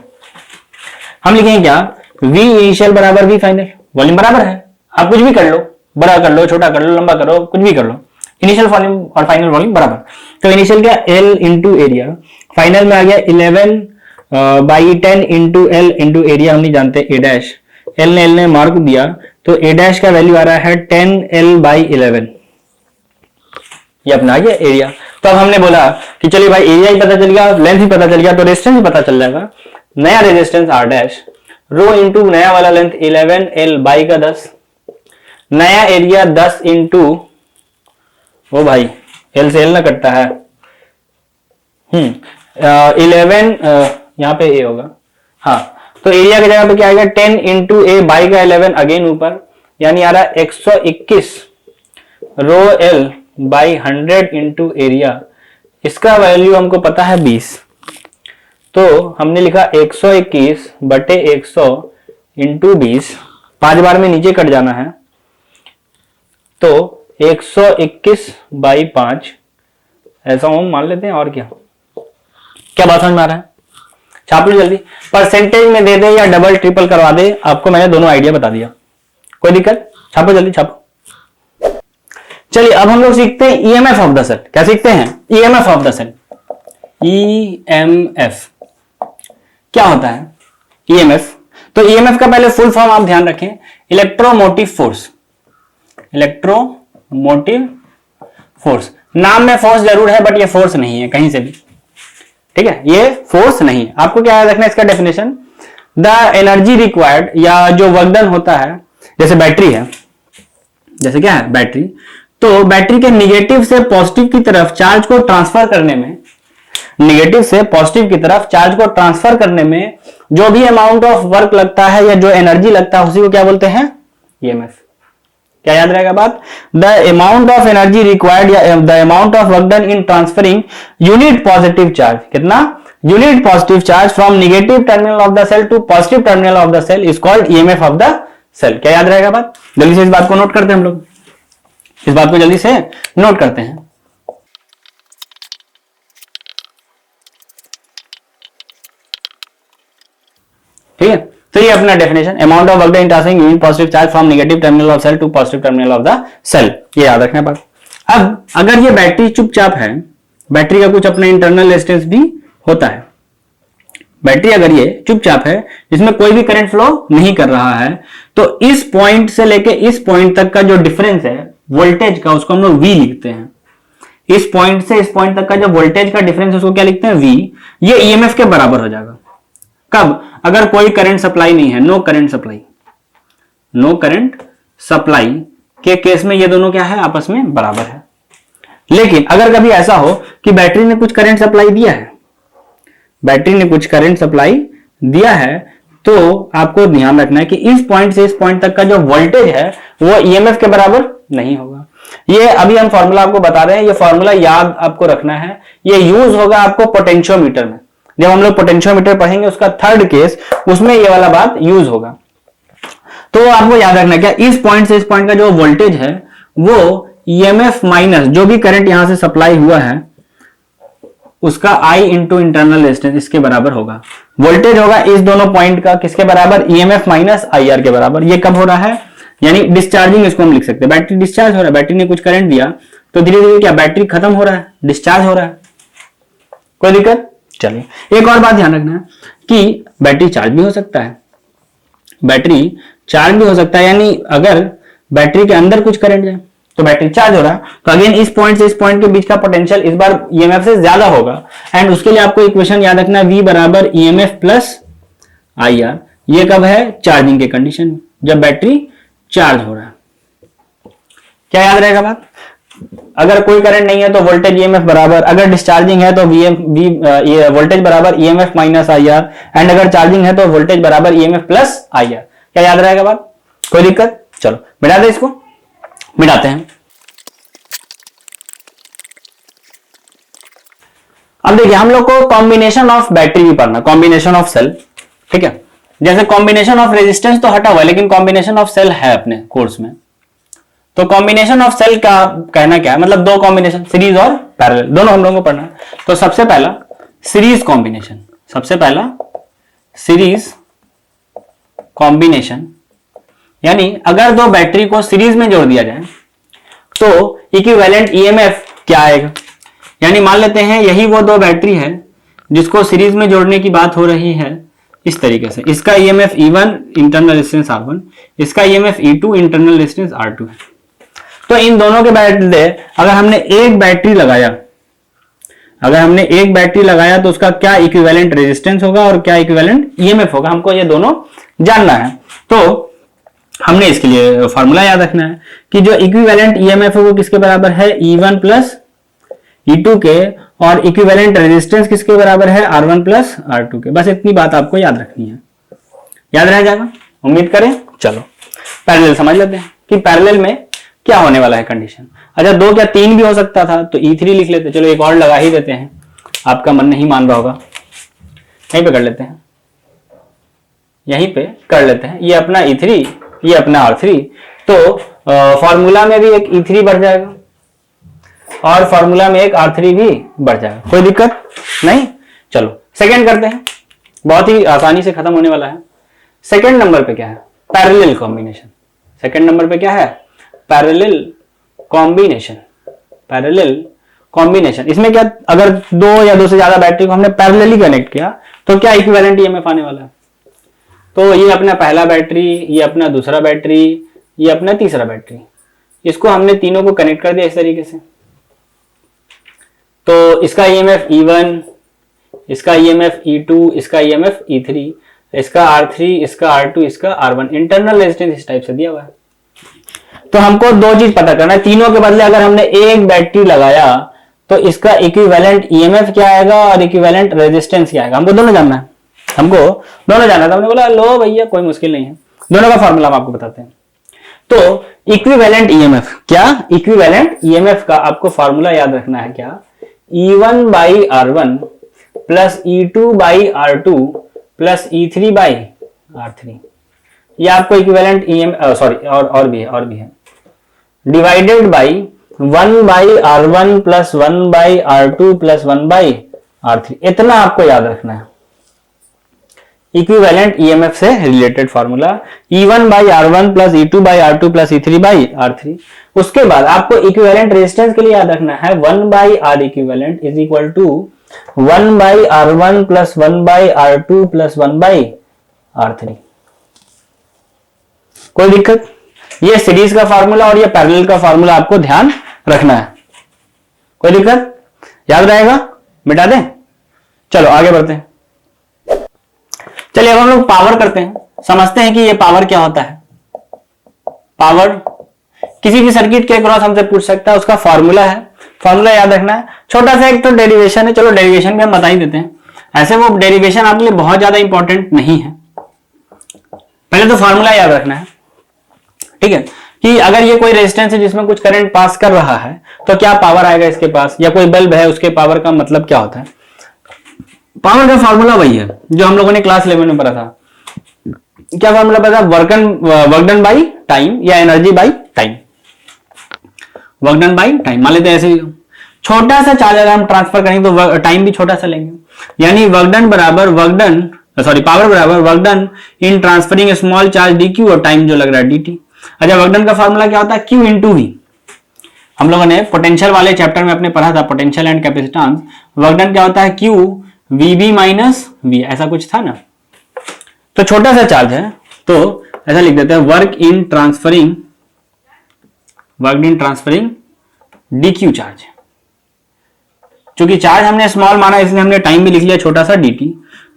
[SPEAKER 1] हम लिखेंगे क्या, V इनिशियल बराबर V फाइनल, वॉल्यूम बराबर है, आप कुछ भी कर लो, बड़ा कर लो, छोटा कर लो, लंबा करो, कुछ भी कर लो, इनिशियल वॉल्यूम और फाइनल वॉल्यूम बराबर। तो इनिशियल क्या L इंटू एरिया, फाइनल में आ गया 11/10 इंटू L इंटू एरिया, हम नहीं जानते ए डैश, L ने मार्क दिया तो ए डैश का वैल्यू आ रहा है 10L/11, ये अपना आ गया एरिया। तो अब हमने बोला कि चलिए भाई एरिया ही पता चल गया, लेंथ भी पता चल गया, तो रेजिस्टेंस भी पता चल जाएगा। नया resistance R dash rho into नया वाला लेंथ 11L बाई का 10, नया एरिया 10 इंटू वो भाई L से L ना कटता है, 11 यहाँ पे A होगा, हाँ तो एरिया की जगह पे क्या आएगा 10 इंटू A बाई का 11 अगेन ऊपर, यानी आ रहा है 121 रो L बाई 100 इंटू एरिया, इसका वैल्यू हमको पता है 20, तो हमने लिखा 121 बटे 100 इंटू 20, 5 बार में नीचे कट जाना है, तो 121 बाई 5 ऐसा हम मान लेते हैं। और क्या क्या बात समझ में आ रहा है? छाप लो जल्दी, परसेंटेज में दे दे या डबल ट्रिपल करवा दे, आपको मैंने दोनों आइडिया बता दिया, कोई दिक्कत? छापो जल्दी छापो। चलिए अब हम लोग सीखते हैं ईएमएफ ऑफ द सेल। क्या सीखते हैं? EMF of the cell. EMF क्या होता है? ईएमएफ, तो ईएमएफ का पहले फुल फॉर्म आप ध्यान रखें, इलेक्ट्रोमोटिव फोर्स। इलेक्ट्रोमोटिव फोर्स, नाम में फोर्स जरूर है बट ये फोर्स नहीं है कहीं से भी, ठीक है, ये फोर्स नहीं है। आपको क्या याद रखना है इसका डेफिनेशन? द एनर्जी रिक्वायर्ड, या जो वर्क डन होता है, जैसे बैटरी है, जैसे क्या है बैटरी, तो बैटरी के निगेटिव से पॉजिटिव की तरफ चार्ज को ट्रांसफर करने में, निगेटिव से पॉजिटिव की तरफ चार्ज को ट्रांसफर करने में जो भी अमाउंट ऑफ वर्क लगता है या जो एनर्जी लगता है उसी को क्या बोलते हैं? ईएमएफ। क्या याद रहेगा बात? The amount of energy required या the amount of work done in transferring unit positive charge, कितना? Unit positive charge from negative terminal of the cell to positive terminal of the cell is called EMF of the cell. क्या याद रहेगा बात? जल्दी से इस बात को नोट करते हैं हम लोग, इस बात को जल्दी से नोट करते हैं। ठीक है, तो ये अपना definition, amount of work done in transferring unit positive charge from negative terminal of cell to positive terminal of the cell, ये याद रखना बात। अब अगर ये बैटरी चुपचाप है, बैटरी का कुछ अपना इंटरनल रेजिस्टेंस भी होता है, बैटरी अगर ये चुपचाप है, जिसमें कोई भी करंट फ्लो नहीं कर रहा है, तो इस पॉइंट से लेके इस पॉइंट तक का जो डिफरेंस है वोल्टेज का, उसको हम लोग V लिखते हैं। इस पॉइंट से इस पॉइंट तक का जो वोल्टेज का डिफरेंस है उसको क्या लिखते हैं? V। ये ईएमएफ के बराबर हो जाएगा। कब? अगर कोई करंट सप्लाई नहीं है, no current supply, no current supply के केस में ये दोनों क्या है? आपस में बराबर है। लेकिन अगर कभी ऐसा हो कि बैटरी ने कुछ करंट सप्लाई दिया है, बैटरी ने कुछ करंट सप्लाई दिया है, तो आपको ध्यान रखना है कि इस पॉइंट से इस पॉइंट तक का जो वोल्टेज है वो ईएमएफ के बराबर नहीं होगा। ये अभी हम फॉर्मूला आपको बता रहे हैं, ये फॉर्मूला याद आपको रखना है, ये यूज होगा आपको पोटेंशियोमीटर में। जब हम लोग पोटेंशियोमीटर पढ़ेंगे उसका थर्ड केस, उसमें ये वाला बात यूज होगा। तो आपको याद रखना है क्या, इस पॉइंट से इस पॉइंट का जो वोल्टेज है वो ईएमएफ माइनस जो भी करंट यहां से सप्लाई हुआ है उसका I इंटू इंटरनल रेजिस्टेंस इसके बराबर होगा। वोल्टेज होगा इस दोनों पॉइंट का किसके बराबर? ईएमएफ माइनस IR के बराबर। ये कब हो रहा है? यानी डिस्चार्जिंग इसको हम लिख सकते हैं, बैटरी डिस्चार्ज हो रहा है, बैटरी ने कुछ करंट दिया तो धीरे धीरे क्या बैटरी खत्म हो रहा है, डिस्चार्ज हो रहा है। कोई दिक्कत? चलिए एक और बात ध्यान रखना है कि बैटरी चार्ज भी हो सकता है, बैटरी चार्ज भी हो सकता है, यानी अगर बैटरी के अंदर कुछ करंट जाए तो बैटरी चार्ज हो रहा है, तो अगेन इस पॉइंट से इस पॉइंट के बीच का पोटेंशियल इस बार ईएमएफ से ज्यादा होगा। एंड उसके लिए आपको इक्वेशन याद रखना है, V बराबर ईएमएफ प्लस IR। ये कब है? चार्जिंग के कंडीशन में, जब बैटरी चार्ज हो रहा है। क्या याद रहेगा बात? अगर कोई करंट नहीं है तो वोल्टेज ईएमएफ बराबर, अगर डिस्चार्जिंग है तो वोल्टेज बराबर ईएमएफ माइनस IR, एंड अगर चार्जिंग है तो वोल्टेज बराबर ईएमएफ प्लस IR। क्या याद रहेगा बात? कोई दिक्कत? चलो मिटा दे, इसको मिटाते हैं। अब देखिए हम लोग को कॉम्बिनेशन ऑफ बैटरी भी पढ़ना, कॉम्बिनेशन ऑफ सेल, ठीक है। जैसे कॉम्बिनेशन ऑफ रेजिस्टेंस तो हटा हुआ है, लेकिन कॉम्बिनेशन ऑफ सेल है अपने कोर्स में। तो कॉम्बिनेशन ऑफ सेल का कहना क्या है? मतलब दो कॉम्बिनेशन, सीरीज और पैरेलल, दोनों हम लोगों को पढ़ना है। तो सबसे पहला सीरीज कॉम्बिनेशन, सबसे पहला सीरीज कॉम्बिनेशन, यानी अगर दो बैटरी को सीरीज में जोड़ दिया जाए तो इक्विवेलेंट ईएमएफ क्या आएगा? यानी मान लेते हैं यही वो दो बैटरी है जिसको सीरीज में जोड़ने की बात हो रही है इस तरीके से, इसका EMF E1 internal resistance R1, इसका EMF E2 internal resistance R2 है। तो इन दोनों के बदले अगर हमने एक बैटरी लगाया, अगर हमने एक बैटरी लगाया तो उसका क्या इक्विवेलेंट रेजिस्टेंस होगा और क्या इक्विवेलेंट ईएमएफ होगा, हमको ये दोनों जानना है। तो हमने इसके लिए फॉर्मूला याद रखना है कि जो इक्विवेलेंट ईएमएफ है वो किसके बराबर है? E1 प्लस E2 के, और इक्विवेलेंट रेजिस्टेंस किसके बराबर है? R1 प्लस R2 के। बस इतनी बात आपको याद रखनी है, याद रह जाएगा उम्मीद करें। चलो पैरेलल समझ लेते हैं कि पैरेलल में क्या होने वाला है कंडीशन। अच्छा दो क्या तीन भी हो सकता था, तो E3 लिख लेते। चलो एक और लगा ही देते हैं, आपका मन नहीं मान रहा होगा। यहीं पे कर लेते हैं, यहीं पे कर लेते हैं। ये अपना E3, ये अपना R3, तो फॉर्मूला में भी एक E3 बढ़ जाएगा और फॉर्मूला में एक R3 भी बढ़ जाएगा, कोई दिक्कत नहीं। चलो सेकंड करते हैं, बहुत ही आसानी से खत्म होने वाला है। सेकंड नंबर पे क्या है? Parallel combination. सेकंड नंबर पे क्या है? Parallel combination. पैरेलल कॉम्बिनेशन, इसमें क्या, अगर दो या दो से ज्यादा बैटरी को हमने पैरेलली कनेक्ट किया तो क्या इक्विवेलेंट ईएमएफ आने वाला है? तो ये अपना पहला बैटरी, ये अपना दूसरा बैटरी, ये अपना तीसरा बैटरी, इसको हमने तीनों को कनेक्ट कर दिया इस तरीके से। तो इसका ईएमएफ E1, इसका ईएमएफ E2, इसका ईएमएफ E3, इसका R3, इसका R2, इसका R1, इंटरनल रेजिस्टेंस इस टाइप से दिया हुआ है। तो हमको दो चीज पता करना है, तीनों के बदले अगर हमने एक बैटरी लगाया तो इसका इक्विवेलेंट ईएमएफ क्या आएगा और इक्विवेलेंट रेजिस्टेंस क्या आएगा, हमको दोनों जानना है। हमको दोनों जानना था। हमने बोला लो भैया कोई मुश्किल नहीं है, दोनों का फॉर्मूला हम आपको बताते हैं। तो इक्विवेलेंट ईएमएफ क्या, इक्विवेलेंट ईएमएफ का आपको फॉर्मूला याद रखना है क्या, E1 by R1 plus E2 by R2 plus E3 by R3, ये आपको इक्विवेलेंट ईएमएफ सॉरी और भी है divided by 1 by R1 plus 1 by R2 plus 1 by R3, इतना आपको याद रखना है। इक्विवेलेंट ईएमएफ से related formula E1 by R1 plus E2 by R2 plus E3 by R3। उसके बाद आपको इक्विवेलेंट रेजिस्टेंस के लिए याद रखना है 1 by R equivalent is equal to 1 by R1 plus 1 by R2 plus 1 by R3। कोई दिक्कत? ये सीरीज का फार्मूला और ये पैरेलल का फार्मूला आपको ध्यान रखना है, कोई दिक्कत? याद रहेगा? मिटा दें? चलो आगे बढ़ते हैं। चलिए अब हम लोग पावर करते हैं, समझते हैं कि ये पावर क्या होता है। पावर किसी भी सर्किट के अक्रॉस हमसे पूछ सकता है, उसका फॉर्मूला है, फॉर्मूला याद रखना है। छोटा सा एक तो डेरिवेशन है, चलो डेरिवेशन भी हम बता ही देते हैं। ऐसे वो डेरिवेशन आपके लिए बहुत ज्यादा इंपॉर्टेंट नहीं है, पहले तो फॉर्मूला याद रखना है, ठीक है। कि अगर ये कोई रेजिस्टेंस है जिसमें कुछ करंट पास कर रहा है तो क्या पावर आएगा इसके पास, या कोई बल्ब है उसके पावर का मतलब क्या होता है। पावर का फॉर्मूला वही है जो हम लोगों ने क्लास 11 में पढ़ा था। क्या फॉर्मूला पता? वर्क डन बाई टाइम या energy by time. Work done by time, मान लेते हैं ऐसे छोटा सा चार्ज अगर हम ट्रांसफर करेंगे तो टाइम भी छोटा सा लेंगे, यानी वर्क डन बराबर पावर बराबर work done in transferring small charge dq और टाइम जो लग रहा है dt। अच्छा, वर्क डन का फॉर्मूला क्या होता है? q into V. हम लोगों ने पोटेंशियल वाले चैप्टर में अपने पढ़ा था, potential and capacitance. Work done क्या होता है? q वीबी माइनस वी, ऐसा कुछ था ना। तो छोटा सा चार्ज है तो ऐसा लिख देते हैं work in transferring dq charge. चूंकि चार्ज हमने स्मॉल माना इसलिए हमने टाइम भी लिख लिया छोटा सा dt।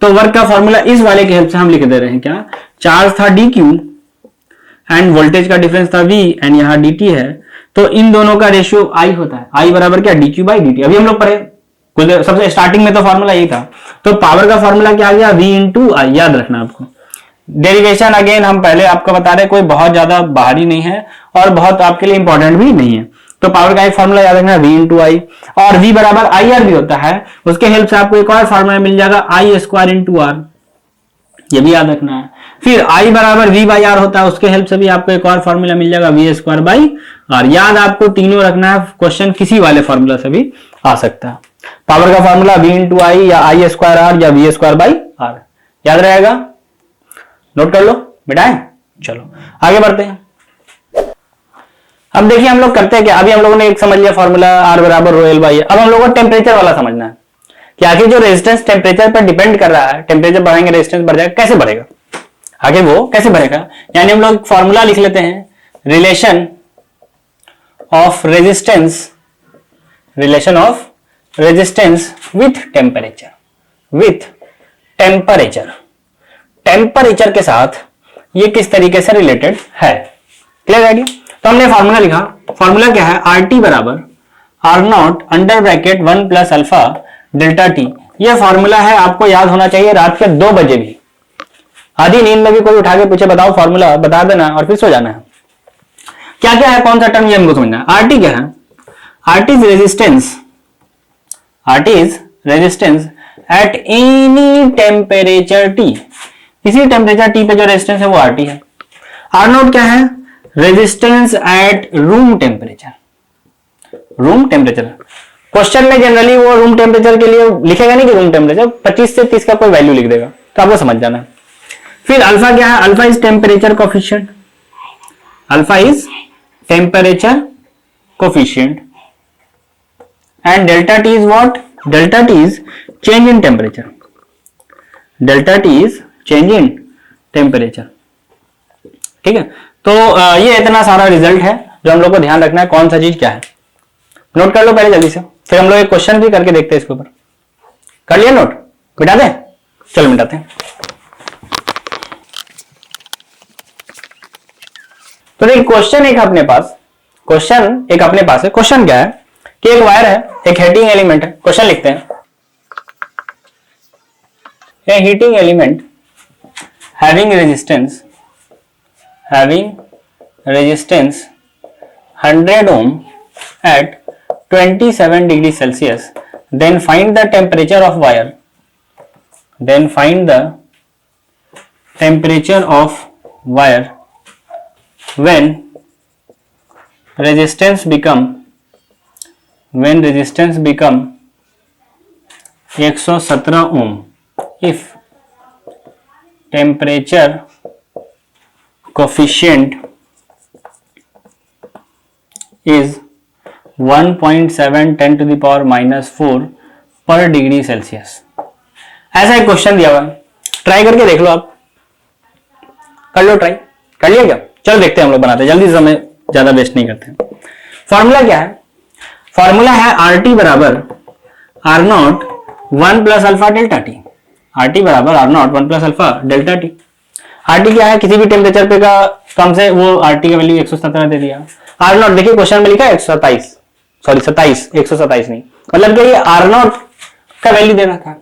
[SPEAKER 1] तो वर्क का फॉर्मूला इस वाले के हेल्प से हम लिख दे रहे हैं क्या, चार्ज था dq एंड वोल्टेज का डिफरेंस था v एंड यहाँ dt है, तो इन दोनों का रेशियो I होता है। I बराबर क्या, dq बाई dt। अभी हम लोग पढ़े कुछ सबसे स्टार्टिंग में तो फॉर्मूला यही था। तो पावर का फॉर्मूला क्या आ गया, v इंटू आई, याद रखना आपको। डेरिवेशन अगेन हम पहले आपको बता रहे, कोई बहुत ज्यादा बाहरी नहीं है और बहुत आपके लिए इंपॉर्टेंट भी नहीं है। तो पावर का एक फॉर्मूला याद रखना v इंटू आई, और v बराबर आई आर भी होता है, उसके हेल्प से आपको एक और फॉर्मूला मिल जाएगा आई स्क्वायर इंटू आर, ये भी याद रखना है। फिर I बराबर v बाई आर होता है, उसके हेल्प से भी आपको एक और फॉर्मूला मिल जाएगा v स्क्वायर बाई आर। याद आपको तीनों रखना है, क्वेश्चन किसी वाले फॉर्मूला से भी आ सकता है। पावर का फॉर्मूला v इंटू आई या आई स्क्वायर आर या v स्क्वायर बाई आर, याद रहेगा, नोट कर लो, मिटाएं। चलो आगे बढ़ते हैं। अब देखिए हम लोग करते हैं क्या, अभी हम लोगों ने एक समझ लिया फॉर्मूला R बराबर रो एल बाई। अब हम लोगों को टेम्परेचर वाला समझना है कि आखिर जो रेजिस्टेंस टेम्परेचर पर डिपेंड कर रहा है, टेम्परेचर बढ़ाएंगे रेजिस्टेंस बढ़ जाएगा, कैसे बढ़ेगा, आगे वो कैसे बढ़ेगा। यानी हम लोग फॉर्मूला लिख लेते हैं, relation of resistance with temperature के साथ ये किस तरीके से रिलेटेड है, क्लियर आइडिया। तो हमने फॉर्मूला लिखा, फॉर्मूला क्या है, आर टी बराबर R naught under bracket 1 plus alpha delta T. ये फॉर्मूला है, आपको याद होना चाहिए रात के 2 बजे भी, आधी नींद में भी कोई उठा के पूछे बताओ फॉर्मूला, बता देना और फिर सो जाना है। क्या क्या है, कौन सा टर्म ये हमको समझना है। आरटी क्या है, RT is resistance at any temperature T, इसी टेम्परेचर टी पे जो रेजिस्टेंस है वो आर टी है। आर नॉट क्या है? Resistance at room temperature, room temperature. Question में जनरली वो रूम टेम्परेचर के लिए लिखेगा नहीं कि रूम टेम्परेचर, 25 से 30 का कोई वैल्यू लिख देगा, तो आपको समझ जाना है। फिर अल्फा क्या है? Alpha is temperature coefficient, alpha is temperature coefficient and delta T is what? Delta T is change in temperature, delta T is change in temperature. ठीक है, तो ये इतना सारा रिजल्ट है जो हम लोग को ध्यान रखना है, कौन सा चीज क्या है। नोट कर लो पहले जल्दी से, फिर हम लोग एक क्वेश्चन भी करके देखते हैं इसके ऊपर। कर लिया नोट? मिटा दें? चलो मिटाते हैं। तो देखिए क्वेश्चन एक अपने पास, क्वेश्चन एक अपने पास है। क्वेश्चन क्या है कि एक वायर है, एक हीटिंग एलिमेंट है। क्वेश्चन लिखते हैं, a heating element having resistance 100 ohm at 27 degrees Celsius, then find the temperature of wire, then find the temperature of wire when resistance become 117 ohm if temperature coefficient is 1.7 10 to the power minus 4 per degree Celsius. ऐसा एक क्वेश्चन दिया हुआ है, ट्राई करके देख लो आप, कर लो ट्राई। कर लिया क्या? चलो देखते हैं हम लोग बनाते हैं, जल्दी से समय ज्यादा वेस्ट नहीं करते। फॉर्मूला क्या है? फॉर्मूला है आर टी बराबर R naught 1 plus alpha delta T, R T बराबर R naught 1 plus alpha delta T. R T क्या है? किसी भी टेम्परेचर पे का कम से वो आर टी का वैल्यू 117 दे दिया। आर नॉट देखिए क्वेश्चन में लिखा है 127, सॉरी 27, 127 नहीं, मतलब क्या ये आर नॉट का वैल्यू देना था,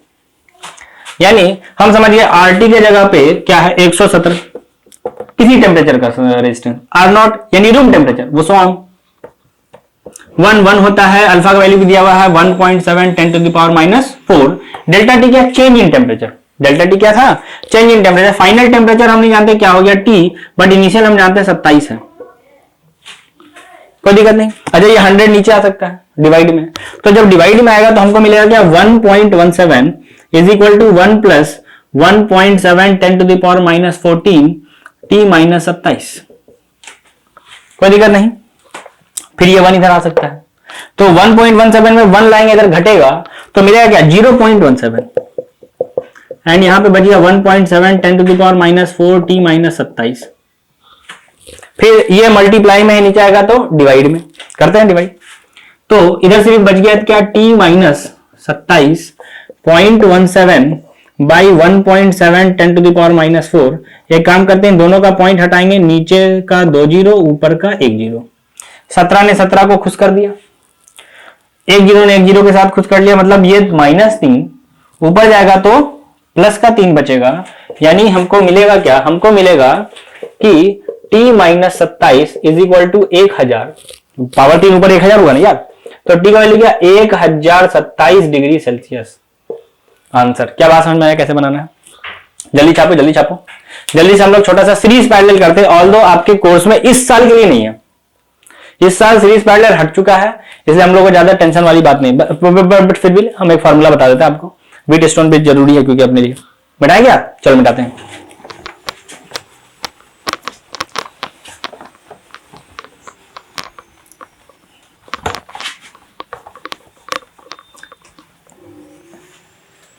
[SPEAKER 1] यानी हम समझिए आर टी के जगह पे क्या है 117, किसी टेम्परेचर का रेजिस्टेंस आर नॉट यानी रूम टेम्परेचर, वो 1 होता है, अल्फा का वैल्यू भी दिया हुआ है 1.7 10 to the power minus 4। Delta T क्या? Change in temperature. Delta T क्या था? Change in temperature. Final temperature हम नहीं जानते क्या हो गया टी, बट इनिशियल हम जानते हैं 27 है, कोई दिक्कत नहीं। अच्छा ये 100 नीचे आ सकता है डिवाइड में, तो जब डिवाइड में आएगा तो हमको मिलेगा क्या? 1.17 is equal to 1 plus 1.7 10 to the power minus 14 T minus 27, कोई दिक्कत नहीं। फिर ये 1 इधर आ सकता है, तो 1.17 में 1 लाएंगे इधर घटेगा तो मिलेगा क्या? 0.17 एंड यहां पे बचेगा 1.7 10 to the power minus 4 T minus 27। फिर ये मल्टीप्लाई में नीचे आएगा तो डिवाइड में करते हैं डिवाइड, तो इधर से भी बच गया क्या? T minus 27.17 by 1.7 10 to the power minus 4। एक काम करते हैं, दोनों का पॉइंट हटाएंगे, नीचे का 2 जीरो ऊपर का 1 जीरो। 17 ने 17 को खुश कर दिया, 1 जीरो ने 1 जीरो के साथ खुश कर लिया, मतलब ये -3 ऊपर जाएगा तो प्लस का 3 बचेगा, यानी हमको मिलेगा क्या? हमको मिलेगा कि t minus 27 is equal to 1000, power 3 ऊपर 1000 होगा ना यार, तो t का वैल्यू क्या? 1027 डिग्री सेल्सियस। आंसर। क्या बात समझ में आया कैसे बनाना है? जल्दी छापो जल्दी छापो, जल्दी से हम लोग छोटा सा सीरीज पैरेलल करते हैं। ऑल्दो आपके कोर्स में इस साल के लिए नहीं है, इस साल सीरीज पैरेलल हट चुका है, इसलिए हम लोग को ज्यादा टेंशन वाली बात नहीं, बट फिर भी हम एक फॉर्मूला बता देते हैं आपको। व्हीटस्टोन ब्रिज जरूरी है क्योंकि अपने लिए। मिटाए क्या? चलो मिटाते हैं।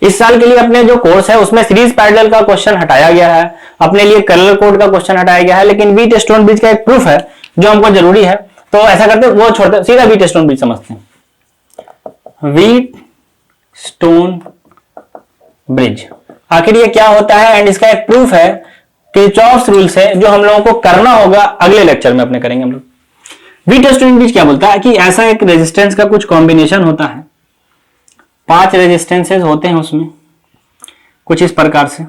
[SPEAKER 1] इस साल के लिए अपने जो कोर्स है उसमें सीरीज पैरेलल का क्वेश्चन हटाया गया है, अपने लिए कलर कोड का क्वेश्चन हटाया गया है, लेकिन व्हीटस्टोन ब्रिज का एक प्रूफ है जो हमको जरूरी है, तो ऐसा करते वो छोड़ते, सीधा व्हीटस्टोन ब्रिज समझते हैं। व्हीटस्टोन ब्रिज आखिर ये क्या होता है, एंड इसका एक प्रूफ है किरचॉफ्स रूल से, जो हम लोगों को करना होगा अगले लेक्चर में अपने करेंगे हम लोग। व्हीटस्टोन ब्रिज क्या बोलता है कि ऐसा एक रेजिस्टेंस का कुछ कॉम्बिनेशन होता है, 5 रेजिस्टेंसेस होते हैं उसमें कुछ इस प्रकार से।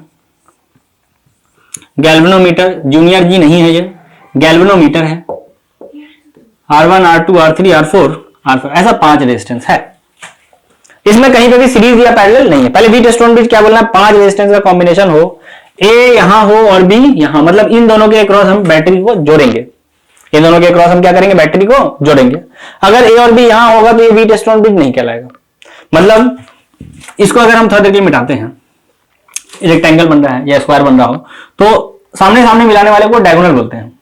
[SPEAKER 1] गैल्वेनोमीटर, जूनियर जी नहीं है ये, गैल्वेनोमीटर है, R1 R2 R3 R4 R5, ऐसा 5 रेजिस्टेंस है। इसमें कहीं पे भी सीरीज या पैरेलल नहीं है। पहले वी टेस्टोन ब्रिज क्या बोलना है, 5 रेजिस्टेंस का कॉम्बिनेशन हो, ए यहां हो और बी यहां, मतलब इन दोनों के अक्रॉस हम बैटरी को जोड़ेंगे, इन दोनों के अक्रॉस हम क्या करेंगे, बैटरी को जोड़ेंगे। अगर ए और बी यहां होगा तो ये वी टेस्टोन ब्रिज नहीं कहलाएगा। मतलब इसको अगर हम थोड़ा देर के लिए मिटाते हैं, रेक्टेंगल बन रहा है या स्क्वायर बन रहा हो, तो सामने सामने मिलाने वाले को डायगोनल बोलते हैं।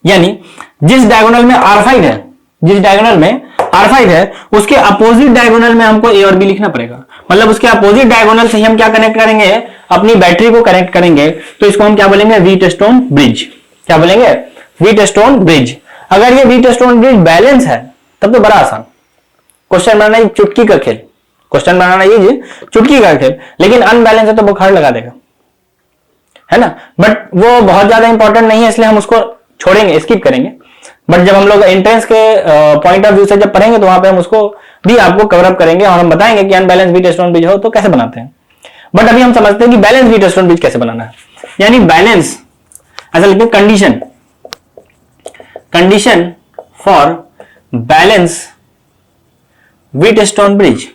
[SPEAKER 1] यानी जिस डायगोनल में R5 है, जिस डायगोनल में R5 है, उसके अपोजिट डायगोनल में हमको ए और बी लिखना पड़ेगा। मतलब उसके अपोजिट डायगोनल से ही हम क्या कनेक्ट करेंगे, अपनी बैटरी को कनेक्ट करेंगे। तो इसको हम क्या बोलेंगे, वी टेस्टोन ब्रिज। क्या बोलेंगे, वी टेस्टोन ब्रिज। अगर ये वी टेस्टोन ब्रिज बैलेंस है तब तो बड़ा आसान, क्वेश्चन बनाना ये चुटकी का खेल, क्वेश्चन बनाना ये चुटकी का खेल। लेकिन अनबैलेंस है तो बुखार लगा देगा, है ना। बट वो बहुत ज्यादा इंपॉर्टेंट नहीं है, इसलिए हम उसको छोड़ेंगे, स्किप करेंगे। बट जब हम लोग एंट्रेंस के पॉइंट ऑफ व्यू से जब पढ़ेंगे तो वहां पे हम उसको भी आपको कवर अप करेंगे और हम बताएंगे कि अनबैलेंस वी टेस्टोन ब्रिज हो तो कैसे बनाते हैं। बट अभी हम समझते हैं कि बैलेंस वी टेस्टोन ब्रिज कैसे बनाना है। यानी बैलेंस ऐसा लिखते हैं, condition, condition for balance Wheatstone bridge,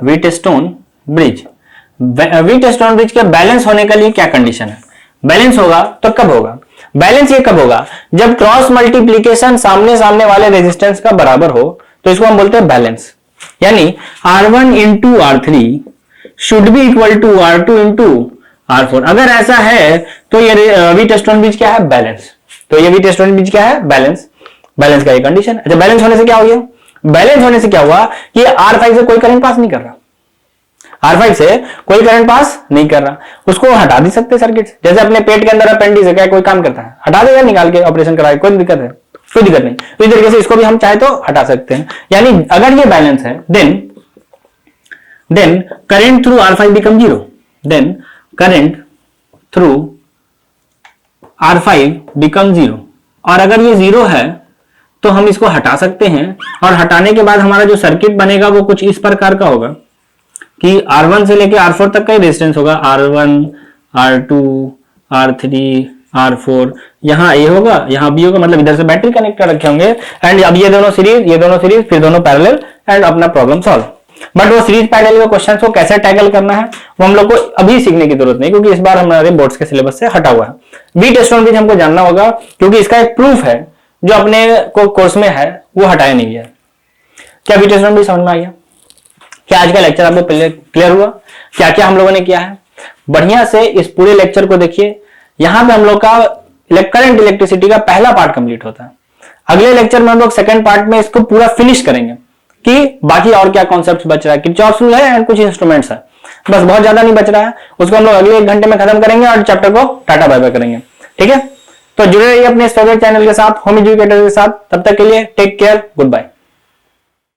[SPEAKER 1] Wheatstone bridge. Wheatstone bridge के बैलेंस होने के लिए क्या कंडीशन है, बैलेंस होगा तो कब होगा, बैलेंस ये कब होगा, जब क्रॉस मल्टीप्लीकेशन सामने सामने वाले रेजिस्टेंस का बराबर हो, तो इसको हम बोलते हैं बैलेंस। यानी R1 into R3 should be equal to R2 into R4। अगर ऐसा है तो ये वी टेस्टोन ब्रिज क्या है, बैलेंस। तो ये वी टेस्टोन ब्रिज क्या है, बैलेंस, बैलेंस का ये कंडीशन। अच्छा, बैलेंस होने से क्या हो गया, बैलेंस होने से क्या हुआ कि R5 से कोई करंट पास नहीं कर रहा, R5 से कोई करंट पास नहीं कर रहा, उसको हटा भी सकते सर्किट से। जैसे अपने पेट के अंदर अपेंडिक्स है, क्या कोई काम करता है, हटा देगा, निकाल के ऑपरेशन कराए, कोई दिक्कत है, कोई दिक्कत नहीं। तो इस तरीके से इसको भी हम चाहे तो हटा सकते हैं। यानी अगर ये बैलेंस है then current through R5 become zero, then current through R5 become zero. और अगर ये जीरो है तो हम इसको हटा सकते हैं, और हटाने के बाद हमारा जो सर्किट बनेगा वो कुछ इस प्रकार का होगा कि R1 से लेके R4 तक का ही रेजिस्टेंस होगा, R1, R2, R3, R4, यहाँ A होगा, यहाँ B होगा, मतलब इधर से बैटरी कनेक्ट कर रखे होंगे। एंड अब ये दोनों सीरीज, फिर दोनों पैरेलल, एंड अपना प्रॉब्लम सॉल्व। बट वो सीरीज पैरेलल के क्वेश्चंस को कैसे टैकल करना है वो हम लोग को अभी सीखने की जरूरत नहीं, क्योंकि इस बार हमारे बोर्ड्स के सिलेबस से हटा हुआ है। वी टेस्टोन ब्रिज हमको जानना होगा, क्योंकि इसका एक प्रूफ है जो अपने को कोर्स में है, वो हटाया नहीं गया। क्या वी टेस्टोन ब्रिज समझ में आ गया? क्या आज का लेक्चर आपको क्लियर हुआ, क्या क्या हम लोगों ने किया है? बढ़िया से इस पूरे लेक्चर को देखिए। यहां पे हम लोग का करंट इलेक्ट्रिसिटी का पहला पार्ट कंप्लीट होता है। अगले लेक्चर में हम लोग सेकंड पार्ट में इसको पूरा फिनिश करेंगे कि बाकी और क्या कॉन्सेप्ट्स बच रहा है, किरचॉफ्स रूल है एंड कुछ इंस्ट्रूमेंट्स है, बस बहुत ज्यादा नहीं बच रहा है। उसको हम लोग अगले 1 घंटे में खत्म करेंगे और चैप्टर को टाटा बाय बाय करेंगे। ठीक है, तो जुड़े रहिए अपने फेवरेट चैनल के साथ, होम एजुकेटर के साथ। तब तक के लिए टेक केयर, गुड बाय।